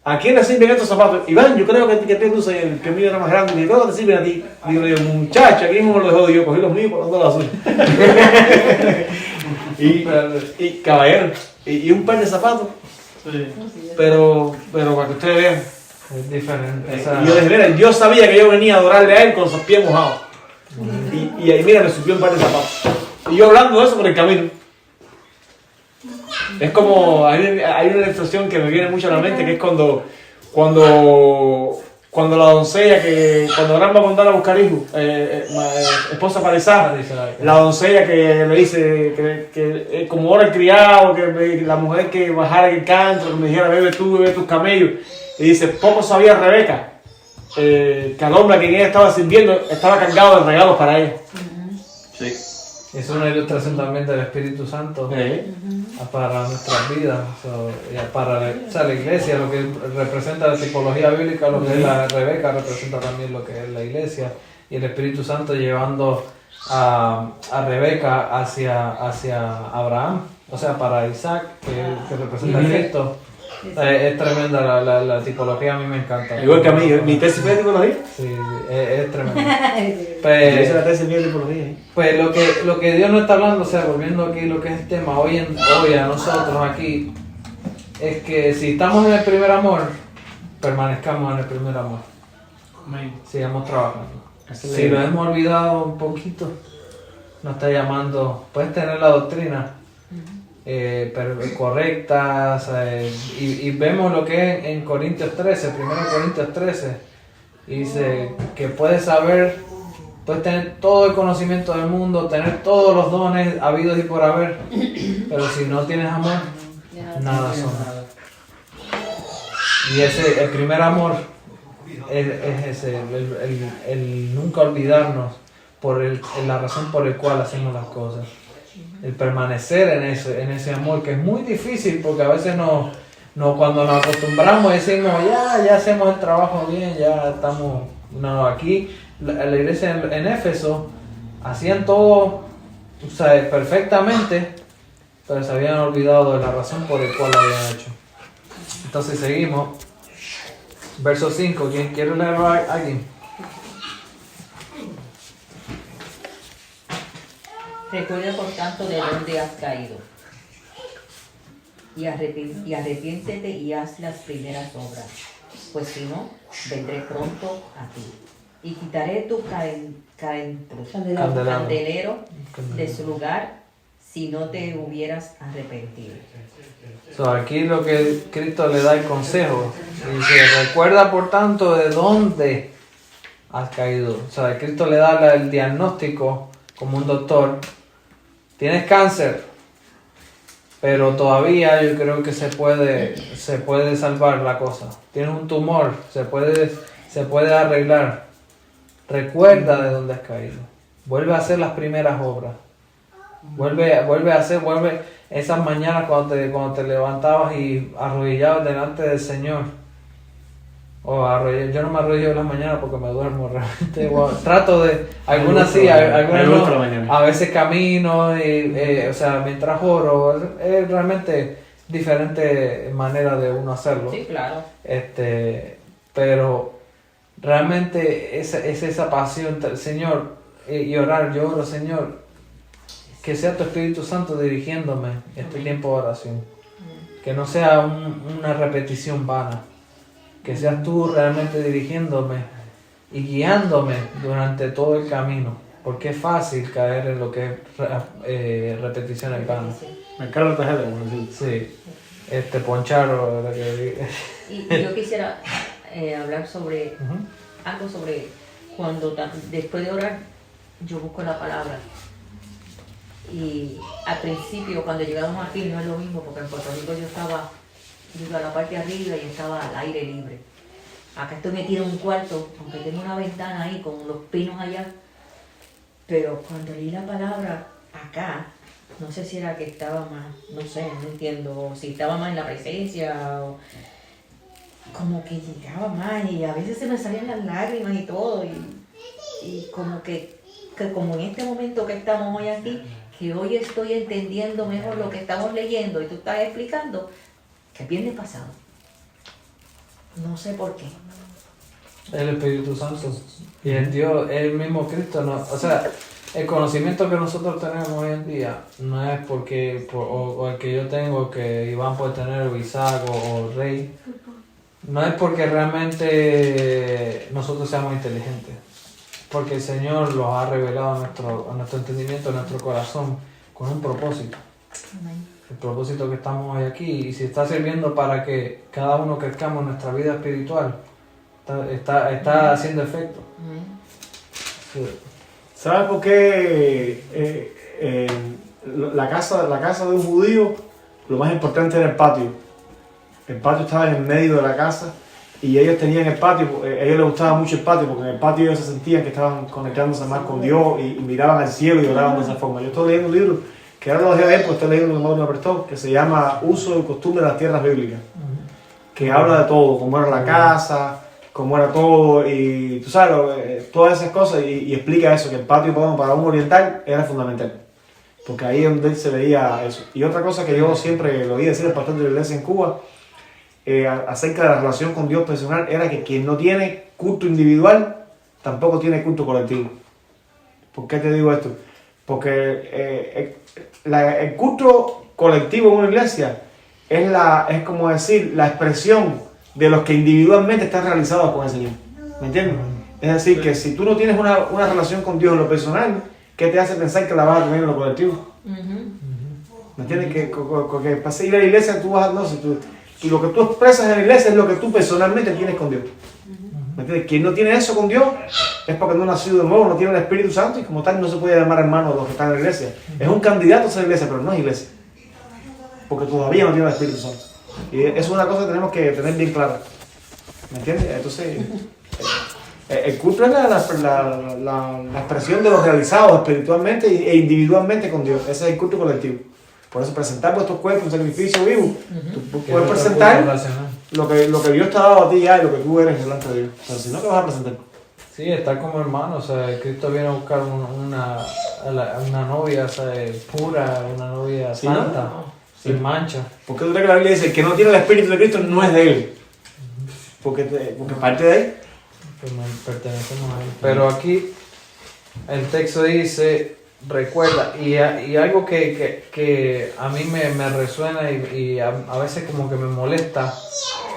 F: ¿a quién le sirven estos zapatos? Iván, yo creo que te luce el que mío era más grande. Y creo que te sirven a ti. Y yo le digo, muchacha, aquí mismo me los dejó. Y yo cogí los míos por los dos azules. y caballero, y un par de zapatos.
A: Sí.
F: Pero para que ustedes vean.
A: Es diferente.
F: Y yo dije, mira, Dios sabía que yo venía a adorarle a Él con los pies mojados. Y ahí, mira, me subió un par de zapatos. Y yo hablando de eso por el camino. Es como, hay una expresión que me viene mucho a la mente, que es cuando la doncella, cuando Abraham va a mandar a buscar hijos, esposa para Isaac, la doncella que le dice que como ora el criado, que la mujer que bajara el canto, que me dijera, bebe tus camellos. Y dice, poco sabía Rebeca, que al hombre a quien ella estaba sirviendo estaba cargado de regalos para ella.
H: Sí.
A: Es una ilustración también del Espíritu Santo para nuestras vidas, para la iglesia, lo que representa la tipología bíblica, lo que es la Rebeca representa también lo que es la iglesia, y el Espíritu Santo llevando a Rebeca hacia Abraham, o sea, para Isaac, que representa a Cristo. Es tremenda la tipología, a mí me encanta.
F: Igual que a mí, mi tesis de tipología.
A: Sí, es tremenda. Pues,
F: la tesis de tipología.
A: Pues lo que Dios nos está hablando, o sea, volviendo aquí lo que es el tema hoy a nosotros aquí, es que si estamos en el primer amor, permanezcamos en el primer amor. Sigamos trabajando. Si lo hemos olvidado un poquito, nos está llamando, puedes tener la doctrina correcta, y vemos lo que es en Corintios 13, 1 Corintios 13, y dice que puedes tener todo el conocimiento del mundo, tener todos los dones habidos y por haber, pero si no tienes amor, nada son. Y el primer amor es ese, el nunca olvidarnos por la razón por la cual hacemos las cosas. El permanecer en ese amor, que es muy difícil porque a veces cuando nos acostumbramos decimos ya hacemos el trabajo bien, ya estamos. No, aquí la iglesia en Éfeso hacían todo, o sea, perfectamente, pero se habían olvidado de la razón por la cual lo habían hecho. Entonces seguimos. Verso 5, ¿quién quiere leerlo a alguien?
D: Recuerda por tanto de dónde has caído, y arrepiéntete y haz las primeras obras, pues si no, vendré pronto a ti, y quitaré tu candelero de su lugar, si no te hubieras arrepentido.
A: Aquí lo que Cristo le da el consejo, dice, recuerda por tanto de dónde has caído. O sea, Cristo le da el diagnóstico como un doctor. Tienes cáncer, pero todavía yo creo que se puede salvar la cosa. Tienes un tumor, se puede arreglar. Recuerda de dónde has caído. Vuelve a hacer las primeras obras. Vuelve esas mañanas cuando te levantabas y arrodillabas delante del Señor. Yo no me arrodillo en las mañanas porque me duermo realmente. Trato de, algunas sí, algunas no. A veces camino, o sea, mientras oro. Es realmente diferente manera de uno hacerlo.
D: Sí, claro.
A: Pero realmente es esa pasión, Señor, y orar. Yo oro, Señor, que sea tu Espíritu Santo dirigiéndome este tiempo de oración. Que no sea una repetición vana. Que seas tú realmente dirigiéndome y guiándome durante todo el camino. Porque es fácil caer en lo que es repeticiones vanas.
F: Me cargo la tarjeta, como
A: decir. Sí. Ponchar, ¿verdad?
D: Y yo quisiera hablar sobre algo sobre cuando después de orar yo busco la palabra. Y al principio, cuando llegamos aquí, no es lo mismo, porque en Puerto Rico yo iba a la parte de arriba y estaba al aire libre. Acá estoy metida en un cuarto, aunque tengo una ventana ahí con los pinos allá. Pero cuando leí la palabra acá, no sé si era que estaba más, no sé, no entiendo, si estaba más en la presencia, o como que llegaba más y a veces se me salían las lágrimas y todo. Y como que como en este momento que estamos hoy aquí, que hoy estoy entendiendo mejor lo que estamos leyendo y tú estás explicando, que el viernes pasado. No sé por qué.
A: El Espíritu Santo y el Dios, el mismo Cristo, no, o sea, el conocimiento que nosotros tenemos hoy en día no es porque o el que yo tengo, que Iván puede tener, o Isaac o Rey, no es porque realmente nosotros seamos inteligentes, porque el Señor los ha revelado a nuestro entendimiento, a nuestro corazón, con un propósito. El propósito que estamos hoy aquí, y si está sirviendo para que cada uno crezcamos en nuestra vida espiritual, está haciendo efecto. Sí.
F: ¿Sabes por qué la casa de un judío, lo más importante era el patio? El patio estaba en el medio de la casa y ellos tenían el patio, a ellos les gustaba mucho el patio porque en el patio ellos se sentían que estaban conectándose más con Dios y miraban al cielo y oraban de esa forma. Yo estoy leyendo un libro que ahora lo dejé ver, porque estoy leyendo un libro me prestó, que se llama Uso y Costumbre de las Tierras Bíblicas, que habla de todo, cómo era la casa, cómo era todo, y tú sabes, todas esas cosas, y explica eso, que el patio para un oriental era fundamental, porque ahí es donde se veía eso. Y otra cosa que yo siempre lo oí decir el pastor de la iglesia en Cuba, acerca de la relación con Dios personal, era que quien no tiene culto individual, tampoco tiene culto colectivo. ¿Por qué te digo esto? Porque el culto colectivo en una iglesia es como decir la expresión de los que individualmente están realizados con el Señor. ¿Me entiendes? Es decir, que si tú no tienes una relación con Dios en lo personal, ¿qué te hace pensar que la vas a tener en lo colectivo? ¿Me entiendes? Que para ir a la iglesia tú vas a... No, y lo que tú expresas en la iglesia es lo que tú personalmente tienes con Dios. ¿Me entiendes? Quien no tiene eso con Dios es porque no ha nacido de nuevo, no tiene el Espíritu Santo y como tal no se puede llamar hermano de los que están en la iglesia. Es un candidato a ser iglesia, pero no es iglesia. Porque todavía no tiene el Espíritu Santo. Y eso es una cosa que tenemos que tener bien clara. ¿Me entiendes? Entonces, el culto es la expresión de los realizados espiritualmente e individualmente con Dios. Ese es el culto colectivo. Por eso presentar vuestros cuerpos un sacrificio vivo. Tú puedes presentar lo que Dios te ha dado a ti ya y lo que tú eres delante de Dios. O sea, si no, ¿qué vas a presentar?
A: Sí, estar como hermanos. O sea, Cristo viene a buscar una novia, o sea, pura, una novia santa, ¿no? Sin mancha.
F: ¿Por qué tú crees que la Biblia dice que el que no tiene el Espíritu de Cristo no es de Él? Porque parte de Él.
A: Pues pertenecemos a Él. Pero aquí el texto dice... Recuerda, y algo que a mí me resuena y a veces como que me molesta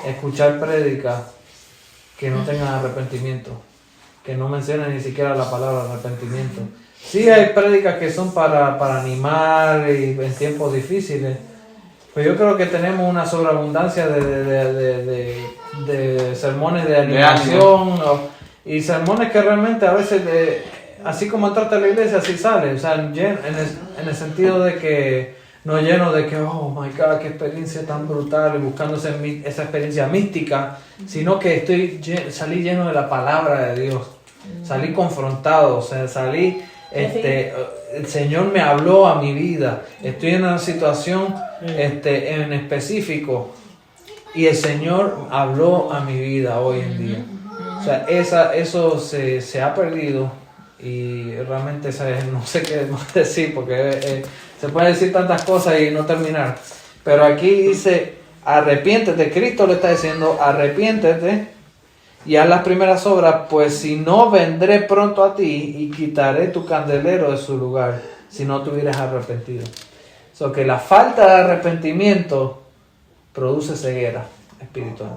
A: escuchar prédicas que no tengan arrepentimiento, que no mencionen ni siquiera la palabra arrepentimiento. Sí hay prédicas que son para animar y en tiempos difíciles, pero yo creo que tenemos una sobreabundancia de sermones de animación y sermones que realmente a veces... así como entraste a la iglesia, así sale, o sea, en el sentido de que no lleno de que, oh my God, qué experiencia tan brutal, y buscando esa experiencia mística, sino que salí lleno de la palabra de Dios, salí confrontado, o sea, salí, el Señor me habló a mi vida, estoy en una situación en específico y el Señor habló a mi vida hoy en día. O sea, eso se ha perdido y realmente no sé qué más decir porque se pueden decir tantas cosas y no terminar. Pero aquí dice, arrepiéntete, Cristo le está diciendo, arrepiéntete y haz las primeras obras, pues si no vendré pronto a ti y quitaré tu candelero de su lugar, si no te hubieras arrepentido. So que la falta de arrepentimiento produce ceguera espiritual.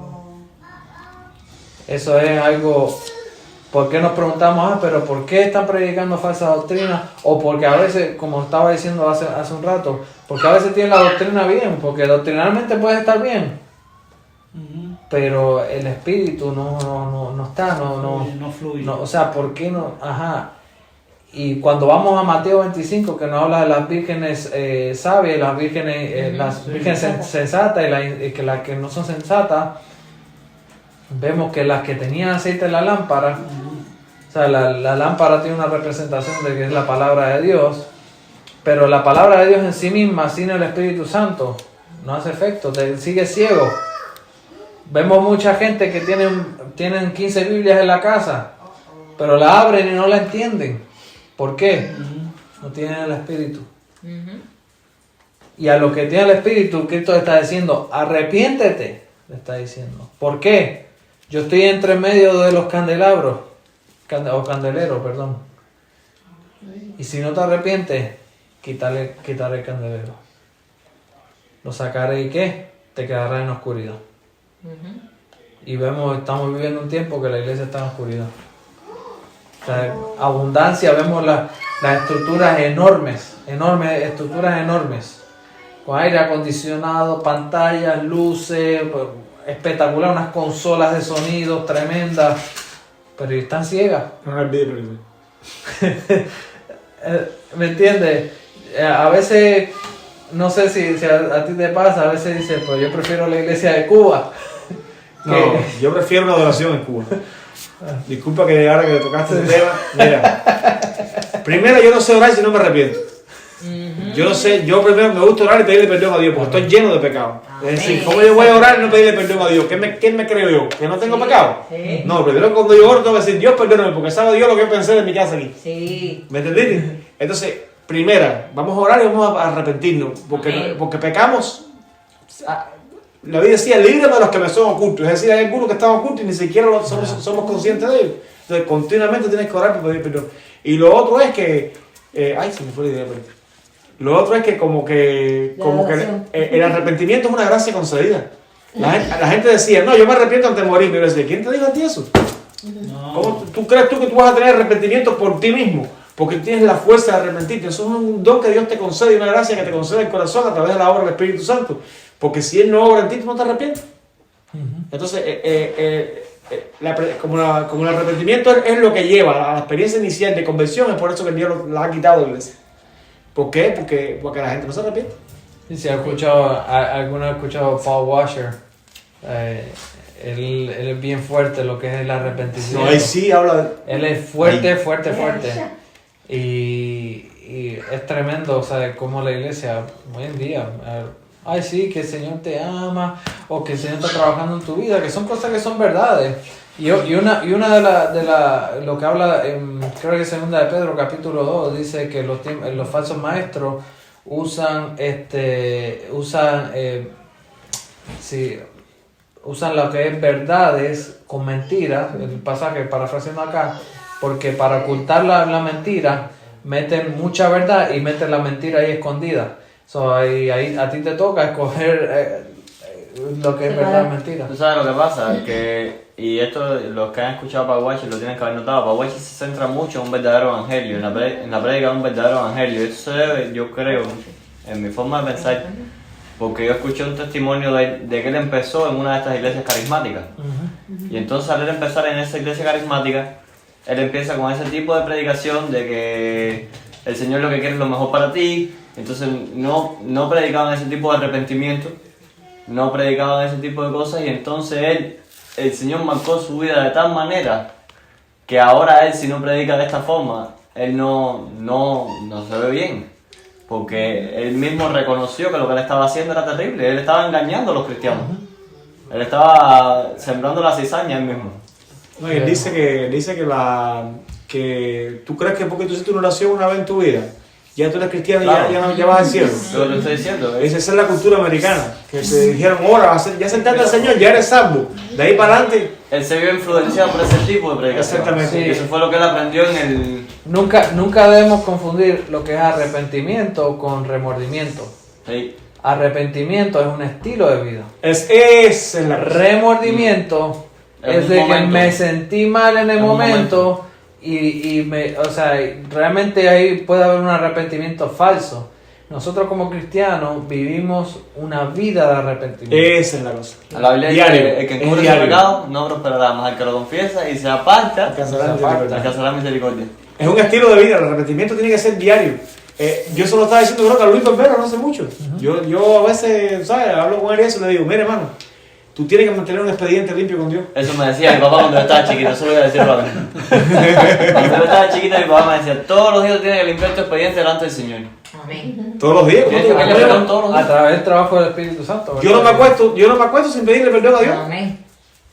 A: Eso es algo, ¿por qué nos preguntamos, pero por qué están predicando falsa doctrina? O porque a veces, como estaba diciendo hace un rato, porque a veces tienen la doctrina bien, porque doctrinalmente puede estar bien, pero el espíritu no está, no
F: fluye.
A: No, o sea, ¿por qué no? Ajá. Y cuando vamos a Mateo 25, que nos habla de las vírgenes sabias, las vírgenes sensatas y que las que no son sensatas, vemos que las que tenían aceite en la lámpara, o sea, la lámpara tiene una representación de que es la palabra de Dios, pero la palabra de Dios en sí misma, sin el Espíritu Santo, no hace efecto, te sigue ciego. Vemos mucha gente que tienen 15 Biblias en la casa, pero la abren y no la entienden. ¿Por qué? No tienen el Espíritu. Y a lo que tiene el Espíritu, Cristo le está diciendo, arrepiéntete, le está diciendo. ¿Por qué? Yo estoy entre medio de los candeleros, perdón. Y si no te arrepientes, quitaré el candelero. Lo sacaré y ¿qué? Te quedará en oscuridad. Y estamos viviendo un tiempo que la iglesia está en oscuridad. O sea, abundancia, vemos las estructuras enormes, estructuras enormes, con aire acondicionado, pantallas, luces, espectacular, unas consolas de sonido tremendas, pero están ciegas. ¿Me entiendes? A veces, no sé si a ti te pasa, a veces dices, pues yo prefiero la iglesia de Cuba.
F: No, yo prefiero una adoración en Cuba. Disculpa que ahora que tocaste el tema, mira, primero yo no sé orar si no me arrepiento. Yo no sé, yo primero me gusta orar y pedirle perdón a Dios porque estoy lleno de pecado. Es decir, ¿cómo yo voy a orar y no pedirle perdón a Dios? ¿Qué me creo yo? ¿Que no tengo pecado? No, primero cuando yo oro tengo que decir, Dios perdóname porque sabe Dios lo que yo pensé en mi casa aquí. ¿Me entendiste? Entonces, primera, vamos a orar y vamos a arrepentirnos porque pecamos. La Biblia decía, líbrame de los que me son ocultos. Es decir, hay algunos que están ocultos y ni siquiera somos conscientes de ellos. Entonces, continuamente tienes que orar para pedir perdón. Y lo otro es que... se me fue la idea. Lo otro es que como que el arrepentimiento es una gracia concedida. La gente decía, no, yo me arrepiento antes de morir. Y yo decía, ¿quién te dijo a ti eso? No. ¿Cómo tú crees que tú vas a tener arrepentimiento por ti mismo? Porque tienes la fuerza de arrepentirte. Eso es un don que Dios te concede, una gracia que te concede el corazón a través de la obra del Espíritu Santo. Porque si Él no obra en ti, tú no te arrepientes. Entonces, como el arrepentimiento es lo que lleva a la experiencia inicial de conversión, es por eso que Dios la ha quitado de la iglesia. ¿Por qué? Porque la gente no se arrepiente.
A: Sí, si alguno ha escuchado Paul Washer, él es bien fuerte lo que es el arrepentimiento.
F: No, ahí sí habla de...
A: Él es fuerte. Y es tremendo, o sea, como la iglesia hoy en día, ay sí, que el Señor te ama, o que el Señor está trabajando en tu vida, que son cosas que son verdades. Y una de lo que habla, creo que es 2 de Pedro, capítulo 2, dice que los falsos maestros usan lo que es verdades con mentiras, el pasaje parafraseando acá, porque para ocultar la mentira, meten mucha verdad y meten la mentira ahí escondida. So, ahí a ti te toca escoger lo que es verdad y mentira.
H: ¿Tú sabes lo que pasa? Y esto los que han escuchado a Paguachi lo tienen que haber notado. Paguachi se centra mucho en un verdadero evangelio, en la prédica de un verdadero evangelio. Eso se debe, yo creo, en mi forma de pensar, porque yo escuché un testimonio de que él empezó en una de estas iglesias carismáticas. Y entonces al él empezar en esa iglesia carismática, él empieza con ese tipo de predicación de que el Señor lo que quiere es lo mejor para ti. Entonces no predicaban ese tipo de arrepentimiento, no predicaban ese tipo de cosas, y entonces el Señor marcó su vida de tal manera que ahora él, si no predica de esta forma, él no se ve bien, porque él mismo reconoció que lo que él estaba haciendo era terrible. Él estaba engañando a los cristianos, él estaba sembrando la cizaña él mismo.
F: No, y él dice que tú crees que porque tú hiciste una oración una vez en tu vida, ya tú eres cristiano y
H: Claro.
F: ya vas al cielo.
H: Lo que te estoy diciendo.
F: Esa es la cultura americana, que se dijeron, ahora, ya sentaste al Señor, ya eres salvo. De ahí para adelante.
H: Él se vio influenciado por ese tipo de predicación.
F: Exactamente.
H: Y eso fue lo que él aprendió en el...
A: Nunca debemos confundir lo que es arrepentimiento con remordimiento.
H: Sí.
A: Arrepentimiento es un estilo de vida.
F: Esa es la
A: Remordimiento
H: En
A: es
H: un
A: de que
H: momento.
A: me sentí mal en el
H: En un
A: momento o sea, realmente ahí puede haber un arrepentimiento falso. Nosotros como cristianos vivimos una vida de arrepentimiento.
F: Esa es la cosa.
H: La Biblia dice
F: Diario,
H: que el que
F: es
H: encubre su
F: diario.
H: pecado no prosperará, más el que lo confiesa y se aparta,
F: Alcanzará misericordia.
H: alcanzará misericordia.
F: Es un estilo de vida, el arrepentimiento tiene que ser diario. Yo se lo estaba diciendo creo que a Luis Berbero no hace mucho. Yo a veces, ¿sabes? Hablo con él y eso le digo, mire hermano, tú tienes que mantener un expediente limpio con Dios.
H: Eso me decía mi papá cuando yo estaba chiquito, eso lo voy a decir para mí. Cuando yo estaba chiquito, mi papá me decía, todos los días tienes que limpiar tu expediente delante del Señor.
D: Amén.
F: Todos los días.
H: Tienes que
F: ¿cómo tú-
H: pedirle perdón todos los
A: A
H: días.
A: través del trabajo del Espíritu Santo.
F: Yo no me acuesto sin pedirle perdón a Dios.
D: Amén.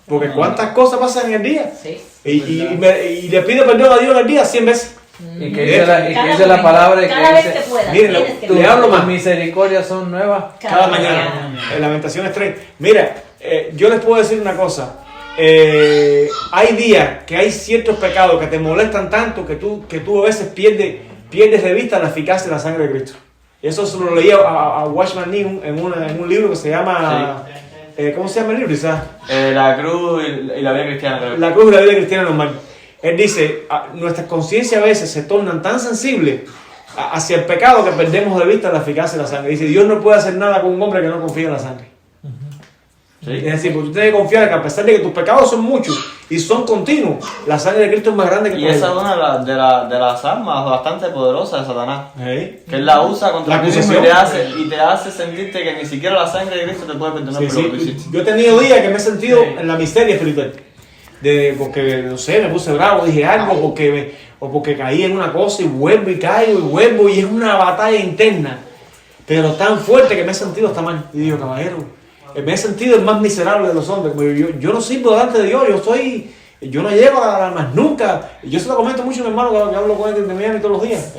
F: Porque cuántas cosas pasan en el día.
D: Sí.
F: Y le pido perdón a Dios en el día 100 veces.
A: Y que dice la palabra y
D: Cada
A: que
D: vez que
A: dice,
D: puedas.
F: Miren,
D: tienes que
A: tus
F: le hablo
A: tus
F: más.
A: misericordias son nuevas.
F: Cada mañana. En Lamentaciones 3. Mira, yo les puedo decir una cosa. Hay días que hay ciertos pecados que te molestan tanto que tú a veces pierdes de vista la eficacia de la sangre de Cristo. Eso se lo leí a Watchman Nee en un libro que se llama... ¿cómo se llama el libro? Isaac?
H: La cruz y la vida cristiana, creo.
F: La cruz de la vida cristiana normal. Él dice, nuestras conciencias a veces se tornan tan sensibles hacia el pecado que perdemos de vista la eficacia de la sangre. Dice, Dios no puede hacer nada con un hombre que no confía en la sangre.
H: Sí.
F: Es decir, porque tú tienes que confiar que a pesar de que tus pecados son muchos y son continuos, la sangre de Cristo es más grande que
H: Y
F: todo.
H: esa es una de las armas bastante poderosas de Satanás.
F: ¿Eh?
H: Que él la usa contra
F: La
H: ti mismo
F: acusación.
H: y te hace sentirte que ni siquiera la sangre de Cristo te puede perdonar
F: Sí,
H: por lo que tú
F: sí.
H: hiciste.
F: Yo he tenido días que me he sentido en la miseria espiritual. Porque, no sé, me puse bravo, dije algo, porque caí en una cosa y vuelvo y caigo y vuelvo y es una batalla interna. Pero tan fuerte que me he sentido hasta mal. Y digo, caballero, me he sentido el más miserable de los hombres. Yo no sirvo delante de Dios, yo no llego a más nunca. Yo se lo comento mucho a mi hermano que hablo con él de Miami todos los días.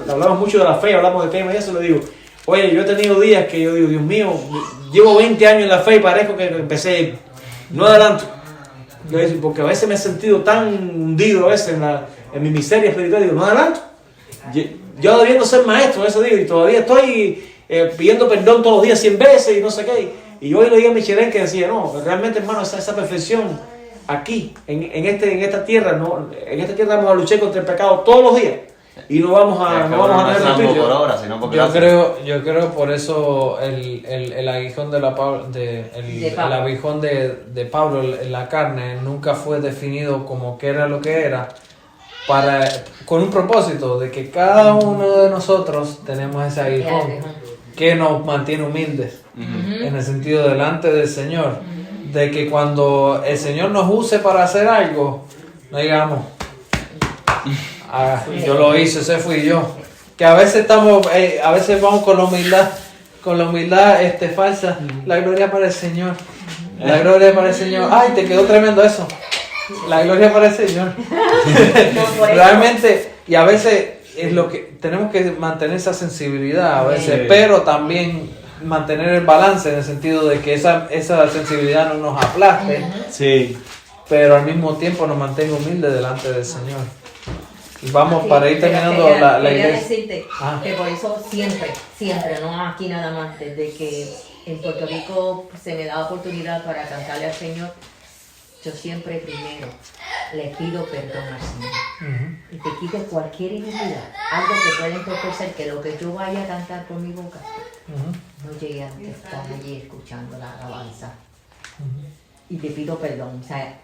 F: Hablamos mucho de la fe, hablamos de tema y eso le digo. Oye, yo he tenido días que yo digo, Dios mío, llevo 20 años en la fe y parezco que empecé, no adelanto. Porque a veces me he sentido tan hundido a veces en mi miseria espiritual, digo, no adelanto. Yo debiendo ser maestro, eso digo, y todavía estoy pidiendo perdón todos los días 100 veces y no sé qué. Y hoy le dije a Michelin que decía, no, realmente hermano, esa perfección aquí, en esta tierra, no, en esta tierra vamos a luchar contra el pecado todos los días. Y no vamos a tener
H: salvo
F: espíritu.
H: por obra, sino por
A: Yo
H: gracia.
A: creo por eso el aguijón el aguijón de Pablo en la carne nunca fue definido como que era lo que era, con un propósito de que cada uno de nosotros tenemos ese aguijón que nos mantiene humildes, en el sentido delante del Señor, de que cuando el Señor nos use para hacer algo, no digamos, yo lo hice, ese fui yo. Que a veces a veces vamos con la humildad falsa. La gloria para el Señor. La gloria para el Señor. Ay, te quedó tremendo eso. La gloria para el Señor. Realmente, y a veces es lo que tenemos que mantener esa sensibilidad a veces, pero también mantener el balance en el sentido de que esa sensibilidad no nos aplaste,
F: Sí.
A: pero al mismo tiempo nos mantenga humildes delante del Señor. Y vamos,
D: Sí,
A: para ir terminando
D: quería
A: la iglesia.
D: decirte
A: Ah.
D: que por eso siempre, no aquí nada más, desde que en Puerto Rico se me da oportunidad para cantarle al Señor, yo siempre primero le pido perdón al Señor. Y te quite cualquier iniquidad, algo que pueda entorpecer que lo que yo vaya a cantar por mi boca no llegue a estar allí escuchando la alabanza. y te pido perdón. O sea,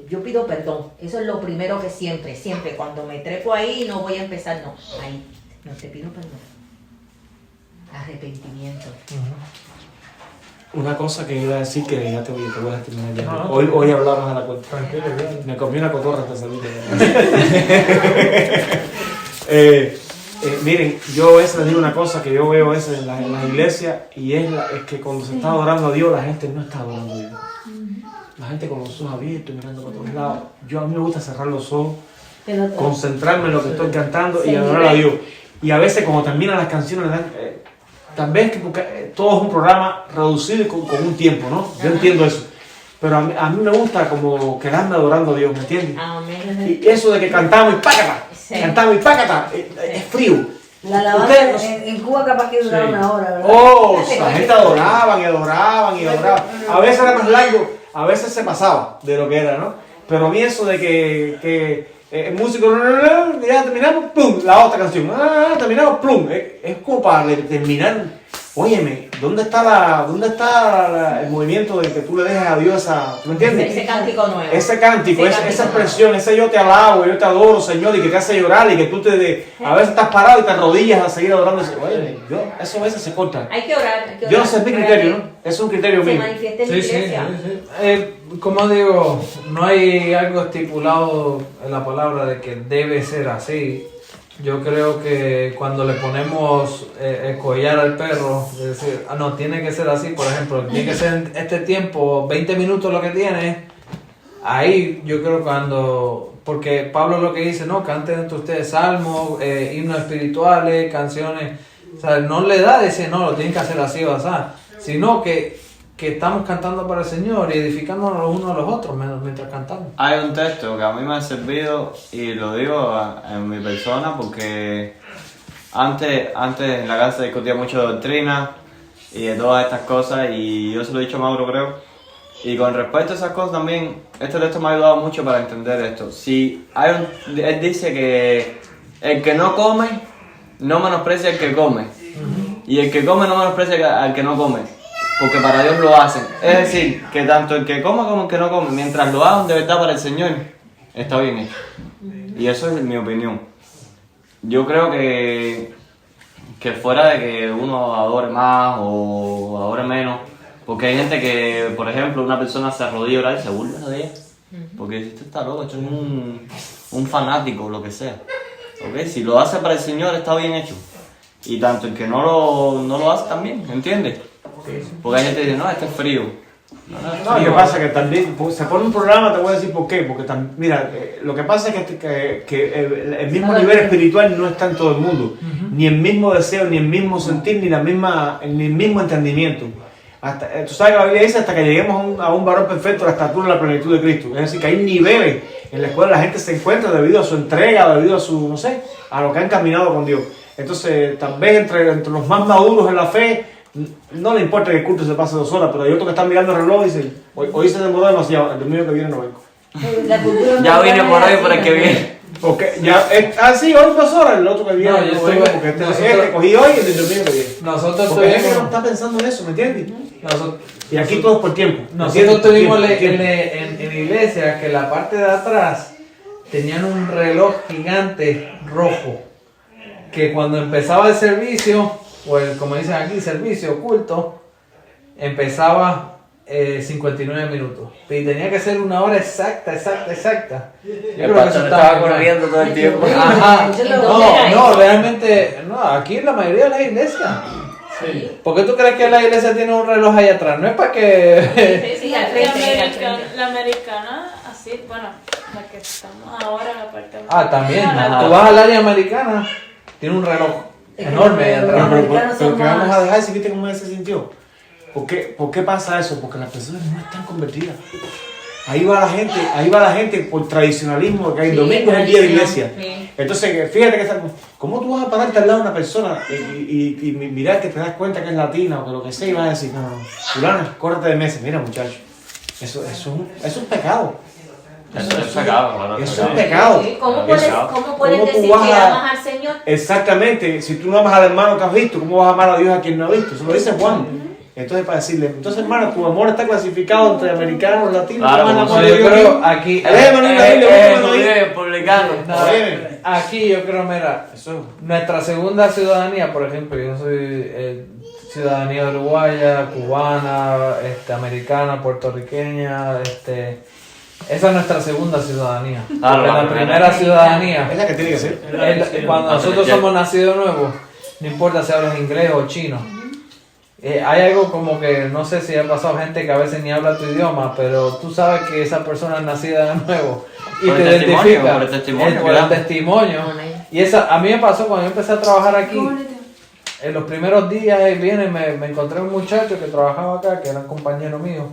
D: yo pido perdón. Eso es lo primero que siempre, cuando me trepo ahí no voy a empezar, no. Ahí, no te pido perdón. Arrepentimiento.
F: Una cosa que iba a decir que ya te voy a terminar ya.
A: No.
F: Hoy hablamos a la cuenta.
A: Tranquilo, bien.
F: Me comí una cotorra hasta salir. Miren, yo a veces les digo una cosa que yo veo a veces en las iglesias y es que cuando se está adorando a Dios, la gente no está adorando a Dios. La gente con los ojos abiertos, mirando para todos lados. A mí me gusta cerrar los ojos, concentrarme en lo que estoy cantando y adorar a Dios. Y a veces cuando terminan las canciones, le dan, tal vez que porque todo es un programa reducido con un tiempo, ¿no? Yo entiendo eso. Pero a mí me gusta como quedarme adorando a Dios, ¿me entiendes?
D: Amén.
F: Y eso de que cantamos y pácata, cantamos y pácata, es frío.
C: La alabanza en Cuba capaz que duraba una hora, ¿verdad?
F: Oh, la gente adoraban y adoraban y adoraban. A veces era más largo, a veces se pasaba de lo que era, ¿no? Pero a mí eso de que el músico, ya terminamos, plum, la otra canción, terminamos, plum, es como para terminar. Óyeme, ¿dónde está el movimiento de que tú le dejes a Dios ¿tú me entiendes?
D: Ese cántico nuevo.
F: Ese cántico, esa expresión, ese yo te alabo, yo te adoro, Señor, y que te hace llorar y que tú a veces estás parado y te arrodillas a seguir adorando. Óyeme, eso a veces se corta.
D: Hay que orar.
F: Yo no sé, es mi criterio, ¿no? Es un criterio mío.
D: Se manifiesta en la iglesia.
A: Como digo, no hay algo estipulado en la palabra de que debe ser así. Yo creo que cuando le ponemos el collar al perro, es decir, no, tiene que ser así, por ejemplo, tiene que ser en este tiempo, 20 minutos lo que tiene, ahí yo creo porque Pablo lo que dice, no, canten entre ustedes salmos, himnos espirituales, canciones, o sea, no le da decir, no, lo tienen que hacer así o así, sino que estamos cantando para el Señor y edificándonos los unos a los otros mientras cantamos.
H: Hay un texto que a mí me ha servido y lo digo en mi persona porque antes en la casa discutía mucho de doctrina y de todas estas cosas y yo se lo he dicho a Mauro, creo. Y con respecto a esas cosas también, este texto me ha ayudado mucho para entender esto. Él dice que el que no come no menosprecia al que come y el que come no menosprecia al que no come. Porque para Dios lo hacen. Es decir, que tanto el que come como el que no come, mientras lo hagan de verdad para el Señor, está bien hecho. Y eso es mi opinión. Yo creo que fuera de que uno adore más o adore menos, porque hay gente que, por ejemplo, una persona se arrodilla a orar y se burla de ella. Porque dice, este está loco, este es un fanático, lo que sea. ¿Okay? Si lo hace para el Señor, está bien hecho. Y tanto el que no lo hace también, ¿entiendes? Porque hay gente que dice, no, este es frío.
F: No, lo que pasa es que también se pone un programa, te voy a decir por qué. Porque mira, lo que pasa es que el mismo nivel espiritual no está en todo el mundo. Ni el mismo deseo, ni el mismo sentir, ni el mismo entendimiento. Tú sabes que la Biblia dice hasta que lleguemos a un varón perfecto, a la estatura y la plenitud de Cristo. Es decir, que hay niveles en los cuales la gente se encuentra debido a su entrega, debido a su, no sé, a lo que han caminado con Dios. Entonces, tal vez entre los más maduros en la fe, no le importa que el culto se pase 2 horas, pero hay otros que están mirando el reloj y dicen, hoy se demoró demasiado, el domingo que viene no vengo.
H: Ya vine por hoy por el que viene.
F: Porque ya, sí, hoy 2 horas, el otro que viene
A: No, yo
F: no vengo, porque cogí hoy y el domingo que viene.
A: Nosotros
F: Porque hay gente que no
A: tuvimos...
F: está pensando en eso, ¿me entiendes?
A: Nosotros,
F: Y aquí todo es por tiempo.
A: Nosotros tuvimos en iglesia que la parte de atrás tenían un reloj gigante rojo que cuando empezaba el servicio, o como dicen aquí, servicio oculto, empezaba 59 minutos y tenía que ser 1 hora exacta. Yo creo que eso
H: estaba corriendo todo el tiempo.
A: Ajá.
D: Entonces,
A: No, realmente, no, aquí en la mayoría de las iglesias.
E: Sí.
A: ¿Por qué tú crees que la iglesia tiene un reloj ahí atrás? No es para que...
D: Sí, al frente, al frente.
G: La americana, así, bueno, la que estamos ahora, la parte
A: También.
G: americana.
A: Tú vas al área americana, tiene un reloj enorme ahí atrás.
F: Pero que vamos a dejar, si viste cómo ella se sintió. ¿Por qué pasa eso? Porque las personas no están convertidas. Ahí va la gente por tradicionalismo, que el domingo es el día de iglesia.
D: Sí.
F: Entonces, fíjate que ¿cómo tú vas a pararte al lado de una persona y mirar que te das cuenta que es latina o que lo que sea y vas a decir, no, fulana, córrete de meses, mira muchacho, eso es un pecado.
H: Eso es pecado, claro.
F: Eso es pecado.
D: Sí, ¿Cómo
F: ¿Cómo
D: puedes
F: tú
D: decir
F: vas
D: que
F: a-
D: amas al Señor?
F: Exactamente, si tú no amas al hermano que has visto, ¿cómo vas a amar a Dios a quien no has visto? Eso lo dice Juan. Entonces, para decirle, entonces, hermano, tu amor está clasificado entre americanos, latinos,
H: Claro,
F: más
H: como
F: amor
H: si
F: de
A: Yo
F: Dios.
A: creo aquí.
H: Publicano.
A: No,
F: Oye.
A: aquí yo creo, mira, nuestra segunda ciudadanía, por ejemplo, yo soy ciudadanía uruguaya, cubana, americana, puertorriqueña, esa es nuestra segunda ciudadanía.
H: Claro,
A: Porque
H: la
A: la
H: primera.
A: primera ciudadanía,
F: Es la que tiene que ser.
A: cuando nosotros somos nacidos nuevos, no importa si hablas inglés o chino. Hay algo como que, no sé si ha pasado gente que a veces ni habla tu idioma, pero tú sabes que esa persona es nacida de nuevo y
H: Por
A: te
H: el testimonio,
A: identifica
H: por el testimonio,
A: por el
H: claro.
A: testimonio. Y a mí me pasó cuando yo empecé a trabajar aquí. En los primeros días me encontré un muchacho que trabajaba acá, que era un compañero mío,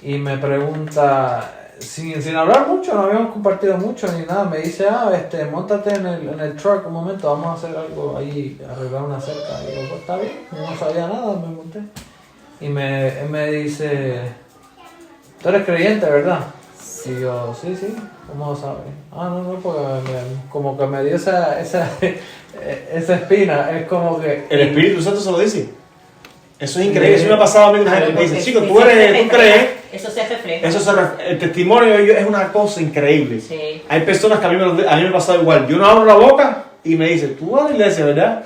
A: y me pregunta, sin hablar mucho, no habíamos compartido mucho ni nada, me dice, móntate en el truck un momento, vamos a hacer algo ahí, arreglar una cerca. Y yo, pues está bien, yo no sabía nada, me monté. Y él me dice, tú eres creyente, ¿verdad? Y yo, sí, ¿cómo lo sabes? No, porque como que me dio esa espina, es como que...
F: El Espíritu Santo se lo dice. Eso es increíble. Eso me ha pasado a mí. Una gente me dice, chico, tú crees.
D: Eso se refleja.
F: El testimonio de ellos es una cosa increíble.
D: Sí.
F: Hay personas que a mí me ha pasado igual. Yo no abro la boca y me dice, tú vas a la iglesia, ¿verdad?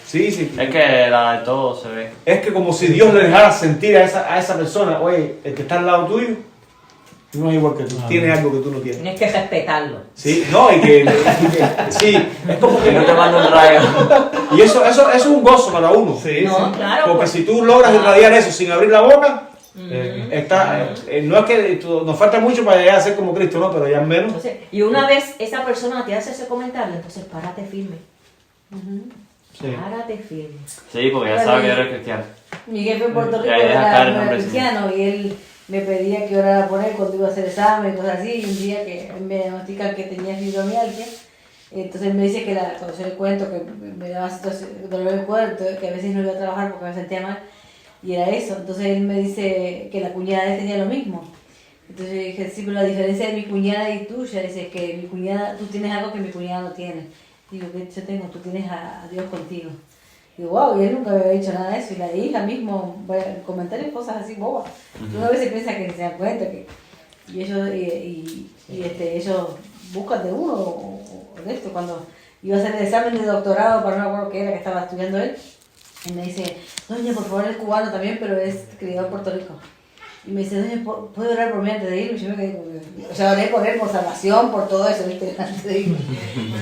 F: Sí.
H: Es que la de todo se ve.
F: Es que como si Dios le dejara sentir a esa persona, oye, el que está al lado tuyo, no es igual que tú. Tiene algo que tú no tienes.
D: Tienes que respetarlo.
F: Sí, no, sí, es como que
H: Que no te manda un rayo.
F: Y eso es un gozo para uno.
D: No, claro.
F: Porque
D: pues,
F: si tú logras irradiar eso sin abrir la boca, no es que nos falta mucho para llegar a ser como Cristo, ¿no? Pero ya es menos.
D: entonces, y una vez esa persona te hace ese comentario, entonces párate firme. Párate firme.
H: Sí, porque ya sabes que eres cristiano.
C: Mi jefe en Puerto Rico
H: Ya deja caer el
C: era
H: nombre,
C: cristiano y él me pedía que orara por él cuando iba a hacer examen y cosas así. Y un día que me diagnostican que tenía fibromialgia, entonces él me dice que cuando yo le cuento que me daba dolor de cuerpo, que a veces no iba a trabajar porque me sentía mal, y era eso. Entonces él me dice que la cuñada de él tenía lo mismo. Entonces yo dije, sí, pero la diferencia de mi cuñada y tuya es que mi cuñada, tú tienes algo que mi cuñada no tiene. Digo, ¿qué yo tengo? Tú tienes a Dios contigo. Digo, wow, y él nunca me había dicho nada de eso. Y la hija mismo, comentarios, cosas así bobas. Tú a veces piensas que se dan cuenta que... Y ellos buscan de uno o de esto. Cuando iba a hacer el examen de doctorado para no me acuerdo qué era que estaba estudiando él, me dice, doña, por favor, es cubano también, pero es criado en Puerto Rico. Y me dice, doña, ¿puedo orar por mí antes de irme? Y yo me quedé o sea, oré por él, por salvación, por todo eso, ¿viste? Antes de irme.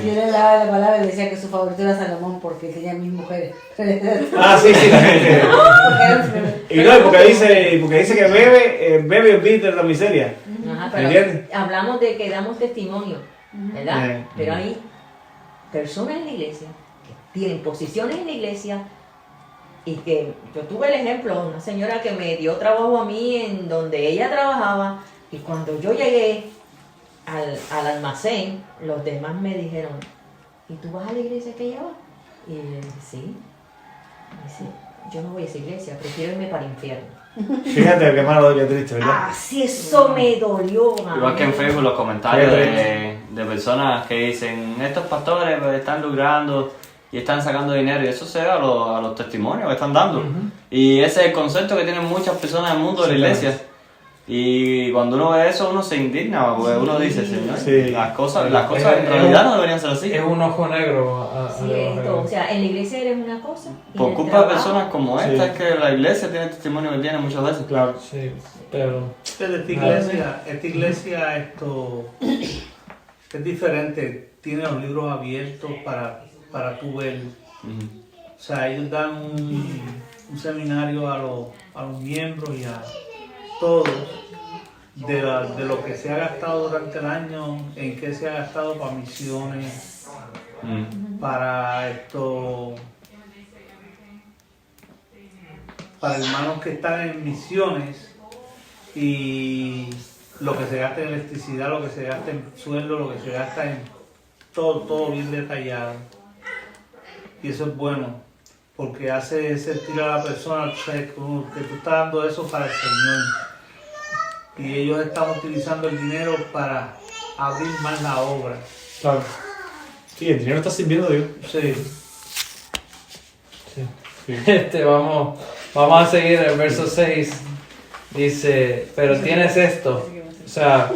C: Y yo le daba la palabra y le decía que su favorito era Salomón porque tenía mis mujeres.
F: Sí, la gente. Y no, porque dice que bebe y olvida de la miseria.
D: Ajá,
F: ¿Me entiendes?
D: pero hablamos de que damos testimonio, ¿verdad?
F: Sí.
D: Pero hay personas en la iglesia que tienen posiciones en la iglesia y que yo tuve el ejemplo, una señora que me dio trabajo a mí en donde ella trabajaba y cuando yo llegué al almacén, los demás me dijeron, ¿y tú vas a la iglesia que ella va? Y yo dije, sí. Y dice, yo no voy a esa iglesia, prefiero irme para el infierno.
F: Fíjate qué malo, qué triste, ¿verdad?
D: Así eso me dolió.
H: Igual que en Facebook los comentarios de personas que dicen, estos pastores pues, están lucrando y están sacando dinero, y eso se ve a los testimonios que están dando. Y ese es el concepto que tienen muchas personas en el mundo de la iglesia. Y cuando uno ve eso, uno se indigna, porque uno dice, Señor, las cosas en realidad no deberían ser así.
A: Es un ojo negro.
D: Cierto, o sea, en la iglesia eres una cosa. y
H: Por
D: en el
H: culpa de
D: trabajo-
H: personas como esta, es que la iglesia tiene el testimonio que tiene muchas veces.
F: Claro.
A: Sí, pero...
E: Esta iglesia es diferente, tiene los libros abiertos para tú ver. O sea, ellos dan un seminario a los miembros y a todos de lo que se ha gastado durante el año, en qué se ha gastado para misiones, para hermanos que están en misiones, y lo que se gasta en electricidad, lo que se gasta en sueldo, lo que se gasta en todo bien detallado. Y eso es bueno, porque hace sentir a la persona que tú estás dando eso para el Señor. Y ellos están utilizando el dinero para abrir más la obra.
F: Claro. Sí, el dinero está sirviendo a Dios.
E: Sí.
A: Vamos Vamos a seguir el verso 6. Dice, pero tienes esto. O sea,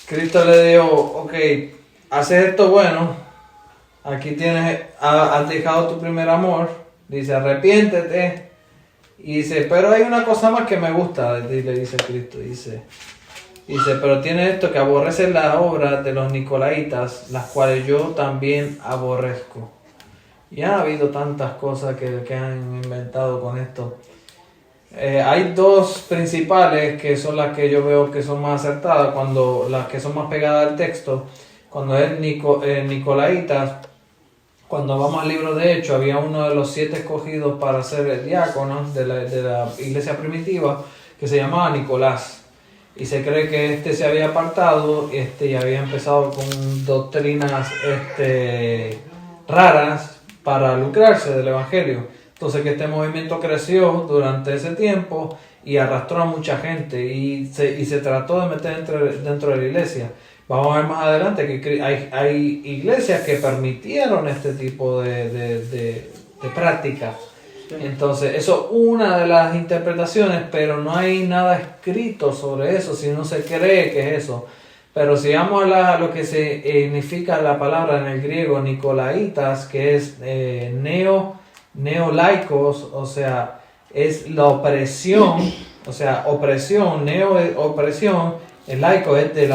A: Cristo le dijo, ok, haces esto bueno. Aquí tienes, has dejado tu primer amor. Dice, arrepiéntete. Y dice, pero hay una cosa más que me gusta. Le dice Cristo. Dice, pero tienes esto, que aborreces las obras de los nicolaitas, las cuales yo también aborrezco. Y ha habido tantas cosas que han inventado con esto. Hay dos principales que son las que yo veo que son más acertadas, las que son más pegadas al texto. Cuando es nicolaitas, cuando vamos al libro de Hechos, había uno de los 7 escogidos para ser diáconos de la iglesia primitiva que se llamaba Nicolás. Y se cree que se había apartado y había empezado con doctrinas raras para lucrarse del evangelio. Entonces que este movimiento creció durante ese tiempo y arrastró a mucha gente y se trató de meter dentro de la iglesia. Vamos a ver más adelante que hay iglesias que permitieron este tipo de prácticas. Entonces, eso es una de las interpretaciones, pero no hay nada escrito sobre eso, si no se cree que es eso. Pero si vamos a lo que significa la palabra en el griego, nicolaitas, que es neolaicos, o sea, es la opresión, o sea, opresión, opresión, el laico es de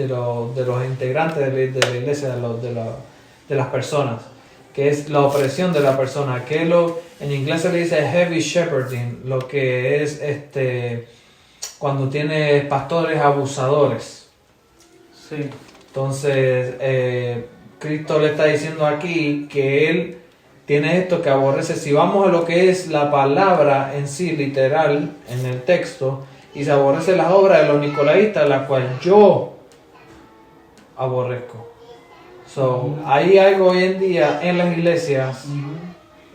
A: los integrantes de la iglesia, de las personas, que es la opresión de la persona, que en inglés se le dice heavy shepherding, lo que es cuando tiene pastores abusadores.
E: Sí.
A: Entonces, Cristo le está diciendo aquí que él tiene esto que aborrece. Si vamos a lo que es la palabra en sí, literal, en el texto, y se aborrece las obras de los nicolaitas, la cual yo aborrezco. Hay algo hoy en día en las iglesias,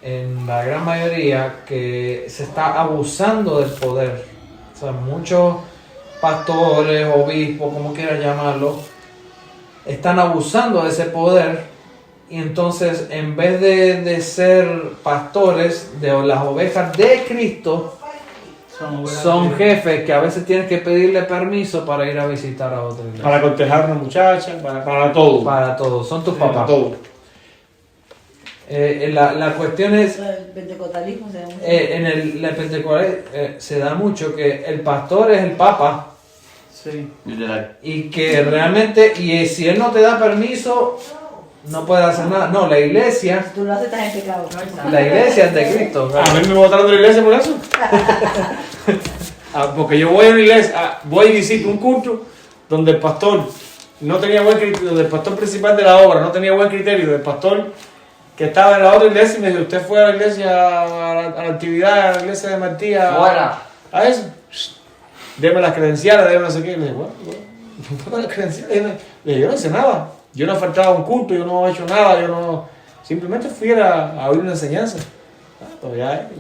A: en la gran mayoría, que se está abusando del poder. O sea, muchos pastores, obispos, como quieras llamarlo, están abusando de ese poder. Y entonces, en vez de ser pastores de las ovejas de Cristo, son jefes que a veces tienes que pedirle permiso para ir a visitar a otra iglesia.
F: Para cortejar a una muchacha, para todo.
A: Para todo, son tus papás.
F: Para todo.
A: La cuestión es,
C: El pentecostalismo se da mucho.
A: en el pentecostal se da mucho que el pastor es el papa.
E: Sí.
H: Literal.
A: Y que realmente, y si él no te da permiso, no puede hacer nada. No, la iglesia,
C: Si tú lo haces, estás en pecado.
A: la iglesia es de Cristo.
F: A mí me botaron de la iglesia por eso. Porque yo voy a una iglesia, voy y visito un culto donde el pastor no tenía buen criterio, donde el pastor principal de la obra no tenía buen criterio, del pastor que estaba en la otra iglesia y me dijo, usted fue a la iglesia, a la actividad, a la iglesia de Martí, a eso. Deme las credenciales, deme no sé qué. Le dije, bueno, deme las credenciales. Le dije, yo no hice nada. Yo no he faltado a un culto, yo no he hecho nada, yo no... Simplemente fui a oír una enseñanza. Pues ya